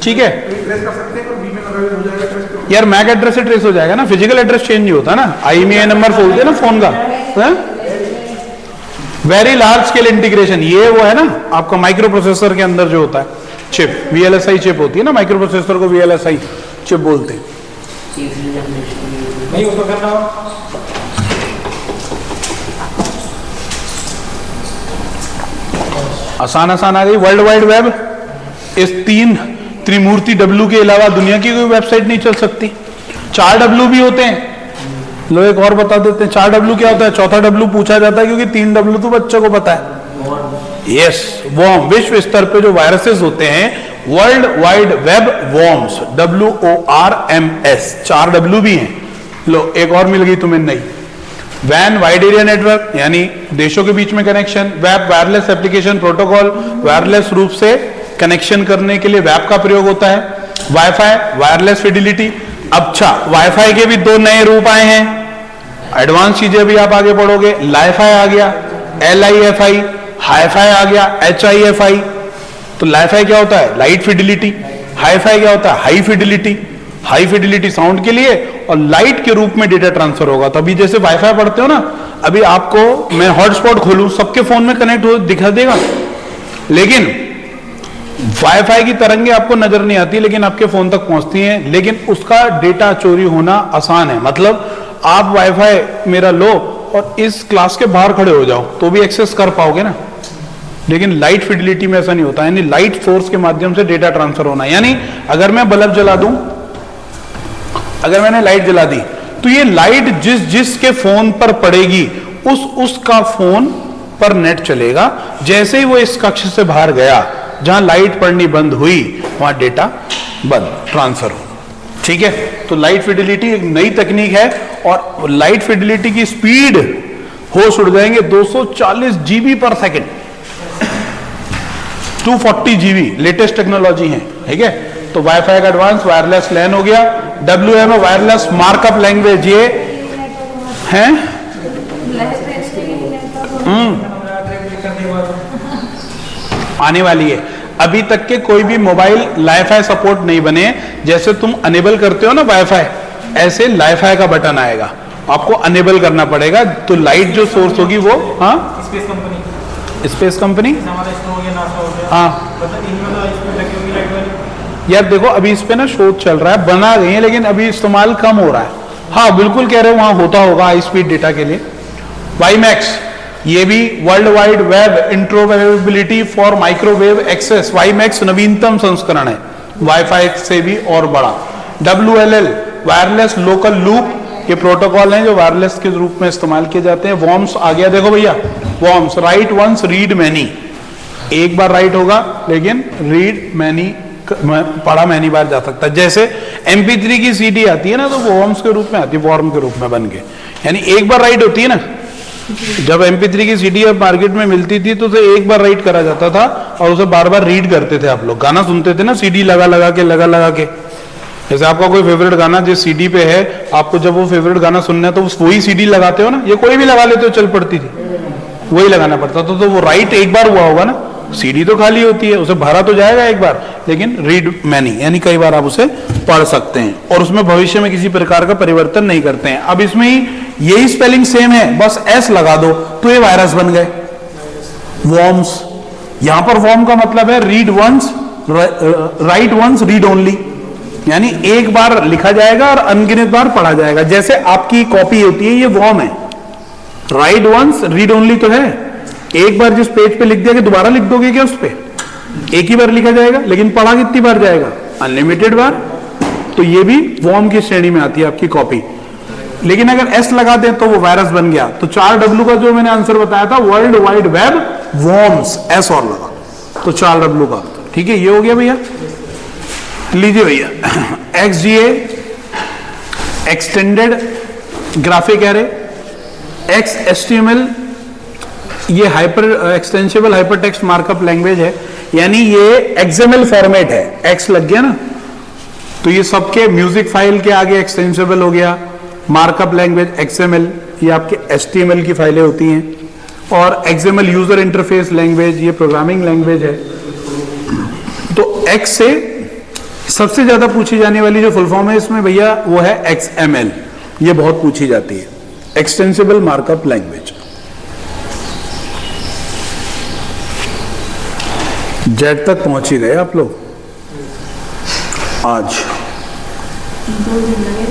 ठीक है यार, मैक एड्रेस से ट्रेस हो जाएगा ना, फिजिकल एड्रेस चेंज नहीं होता ना, IMEI नंबर बोलते हैं ना फोन का। वेरी लार्ज स्केल इंटीग्रेशन, ये वो है ना आपका माइक्रो प्रोसेसर के अंदर जो होता है चिप, VLSI चिप होती है ना, माइक्रो प्रोसेसर को VLSI चिप बोलते हैं। नहीं उसको करना हो। आसान आ गई। वर्ल्ड वाइड वेब, इस 3 त्रिमूर्ति W के अलावा दुनिया की कोई वेबसाइट नहीं चल सकती। 4 W भी होते हैं, लो एक और बता देते हैं। 4 W क्या होता है, चौथा W पूछा जाता है क्योंकि 3 W तो बच्चों को पता है। यस, वॉर्म, विश्व स्तर पे जो वायरसेस होते हैं, world wide web worms, WORMS, 4 W भी हैं। लो एक और मिल गई तुम्हें नई, वैन वाइड एरिया नेटवर्क, यानी देशों के बीच में connection. Web, wireless application protocol, wireless रूप से कनेक्शन करने के लिए वेब का प्रयोग होता है। Wifi, wireless fidelity. अच्छा, वाईफाई के भी 2 नए रूप आए हैं, एडवांस चीजें भी आप आगे पढ़ोगे। लाईफाई आ गया, LIFI, हाईफाई आ गया, HIFI। तो लाईफाई क्या होता है, लाइट फिडिलिटी। हाईफाई क्या होता है, high fidelity. High fidelity sound के लिए, और लाइट के रूप में डेटा ट्रांसफर होगा। तो अभी जैसे वाईफाई पढ़ते हो ना, अभी आपको मैं हॉटस्पॉट खोलूं, सबके फोन में कनेक्ट हो दिखा देगा, लेकिन वाईफाई की तरंगे आपको नजर नहीं आती, लेकिन आपके फोन तक पहुंचती हैं। लेकिन उसका डेटा चोरी होना आसान है। मतलब आप वाईफाई मेरा लो और इस क्लास के बाहर खड़े हो जाओ तो भी एक्सेस कर पाओगे ना, लेकिन लाइट फिडिलिटी में ऐसा नहीं होता। यानी लाइट सोर्स के माध्यम से डेटा ट्रांसफर होना, यानी अगर मैं बल्ब जला दूं, अगर मैंने लाइट जला दी, तो ये लाइट जिसके फोन पर पड़ेगी उसका फोन पर नेट चलेगा। जैसे ही वो इस कक्ष से बाहर गया, जहां लाइट पड़नी बंद हुई, वहां डेटा बंद, ट्रांसफर हो। ठीक है, तो लाइट फिडिलिटी एक नई तकनीक है, और लाइट फिडिलिटी की स्पीड होश उड़ जाएंगे 240 GB पर सेकेंड, 240 GB, लेटेस्ट टेक्नोलॉजी है। ठीक है, तो वाईफाई का एडवांस, वायरलेस लैन हो गया। WMA वायरलेस मार्कअप लैंग्वेज, ये है आने वाली है। अभी तक के कोई भी मोबाइल लाईफाई सपोर्ट नहीं बने। जैसे तुम अनेबल करते हो ना वाईफाई, ऐसे लाईफाई का बटन आएगा, आपको अनेबल करना पड़ेगा। तो लाइट जो सोर्स होगी वो, हाँ, स्पेस कंपनी, हाँ यार देखो, अभी इस पे ना शोध चल रहा है, बना गई है, लेकिन अभी इस्तेमाल कम हो रहा है। हाँ बिल्कुल कह रहे हो, वहां होता होगा हाई स्पीड डेटा के लिए। वाईमैक्स, ये भी world wide web interoperability for microwave access, WiMAX नवीनतम संस्करण है, वाईफाई से भी और बड़ा। WLL, वायरलेस लोकल लूप, ये प्रोटोकॉल हैं जो वायरलेस के रूप में इस्तेमाल किए जाते हैं। वॉर्म्स आ गया, देखो भैया, worms, write once read many, एक बार राइट होगा लेकिन रीड मैनी, पढ़ा मैनी बार जा सकता है। जैसे MP3 की CD आती है ना, तो वॉर्म्स के रूप में आती है, वॉर्म के रूप में बन के, यानी एक बार राइट होती है ना, जब MP3 की CD अब मार्केट में मिलती थी तो उसे एक बार राइट करा जाता था और उसे बार बार रीड करते थे आप लोग। गाना सुनते थे ना CD लगा लगा के। जैसे आपका कोई फेवरेट गाना जिस CD पे है, आपको जब वो फेवरेट गाना सुनना है तो वही CD लगाते हो ना, ये कोई भी लगा लेते हो, चल पड़ती थी, वही लगाना पड़ता था। तो वो राइट एक बार हुआ होगा ना, CD तो खाली होती है, उसे भरा तो जाएगा एक बार, लेकिन रीड मैनी यानी कई बार आप उसे पढ़ सकते हैं और उसमें भविष्य में किसी प्रकार का परिवर्तन नहीं करते हैं। अब इसमें ही यही स्पेलिंग सेम है, बस S लगा दो तो ये वायरस बन गए, वॉर्म्स। यहां पर वॉर्म का मतलब है read once, write once, read only, यानी एक बार लिखा जाएगा और अनगिनत बार पढ़ा जाएगा। जैसे आपकी कॉपी होती है, ये वॉर्म है। राइट वंस, रीड ओनली तो है, एक बार जिस पेज पे लिख दिया कि दोबारा लिख दोगे क्या उस पे? एक ही बार लिखा जाएगा, लेकिन पढ़ा कितनी बार जाएगा? अनलिमिटेड बार। तो ये भी वॉर्म की श्रेणी में आती है आपकी कॉपी। लेकिन अगर S लगा दें तो वो वायरस बन गया। तो 4W का जो मैंने आंसर बताया था, world wide web worms, S और लगा तो 4W का। ठीक है, ये हो गया भैया। लीजिए भैया, XGA extended graphic array, XHTML ये hyper extensible hyper text markup language है, यानी ये XML फॉर्मेट है। X लग गया ना, तो ये सबके म्यूजिक फाइल के आगे एक्सटेंसिबल हो गया। मार्कअप लैंग्वेज XML, ये आपके HTML की फाइलें होती हैं। और XML यूजर इंटरफेस लैंग्वेज, ये प्रोग्रामिंग लैंग्वेज है। तो X से सबसे ज्यादा पूछी जाने वाली जो फुल फॉर्म है इसमें भैया वो है XML, ये बहुत पूछी जाती है, एक्सटेंसिबल मार्कअप लैंग्वेज। जेड तक पहुंच ही गए आप लोग आज। 2 दिन लगे।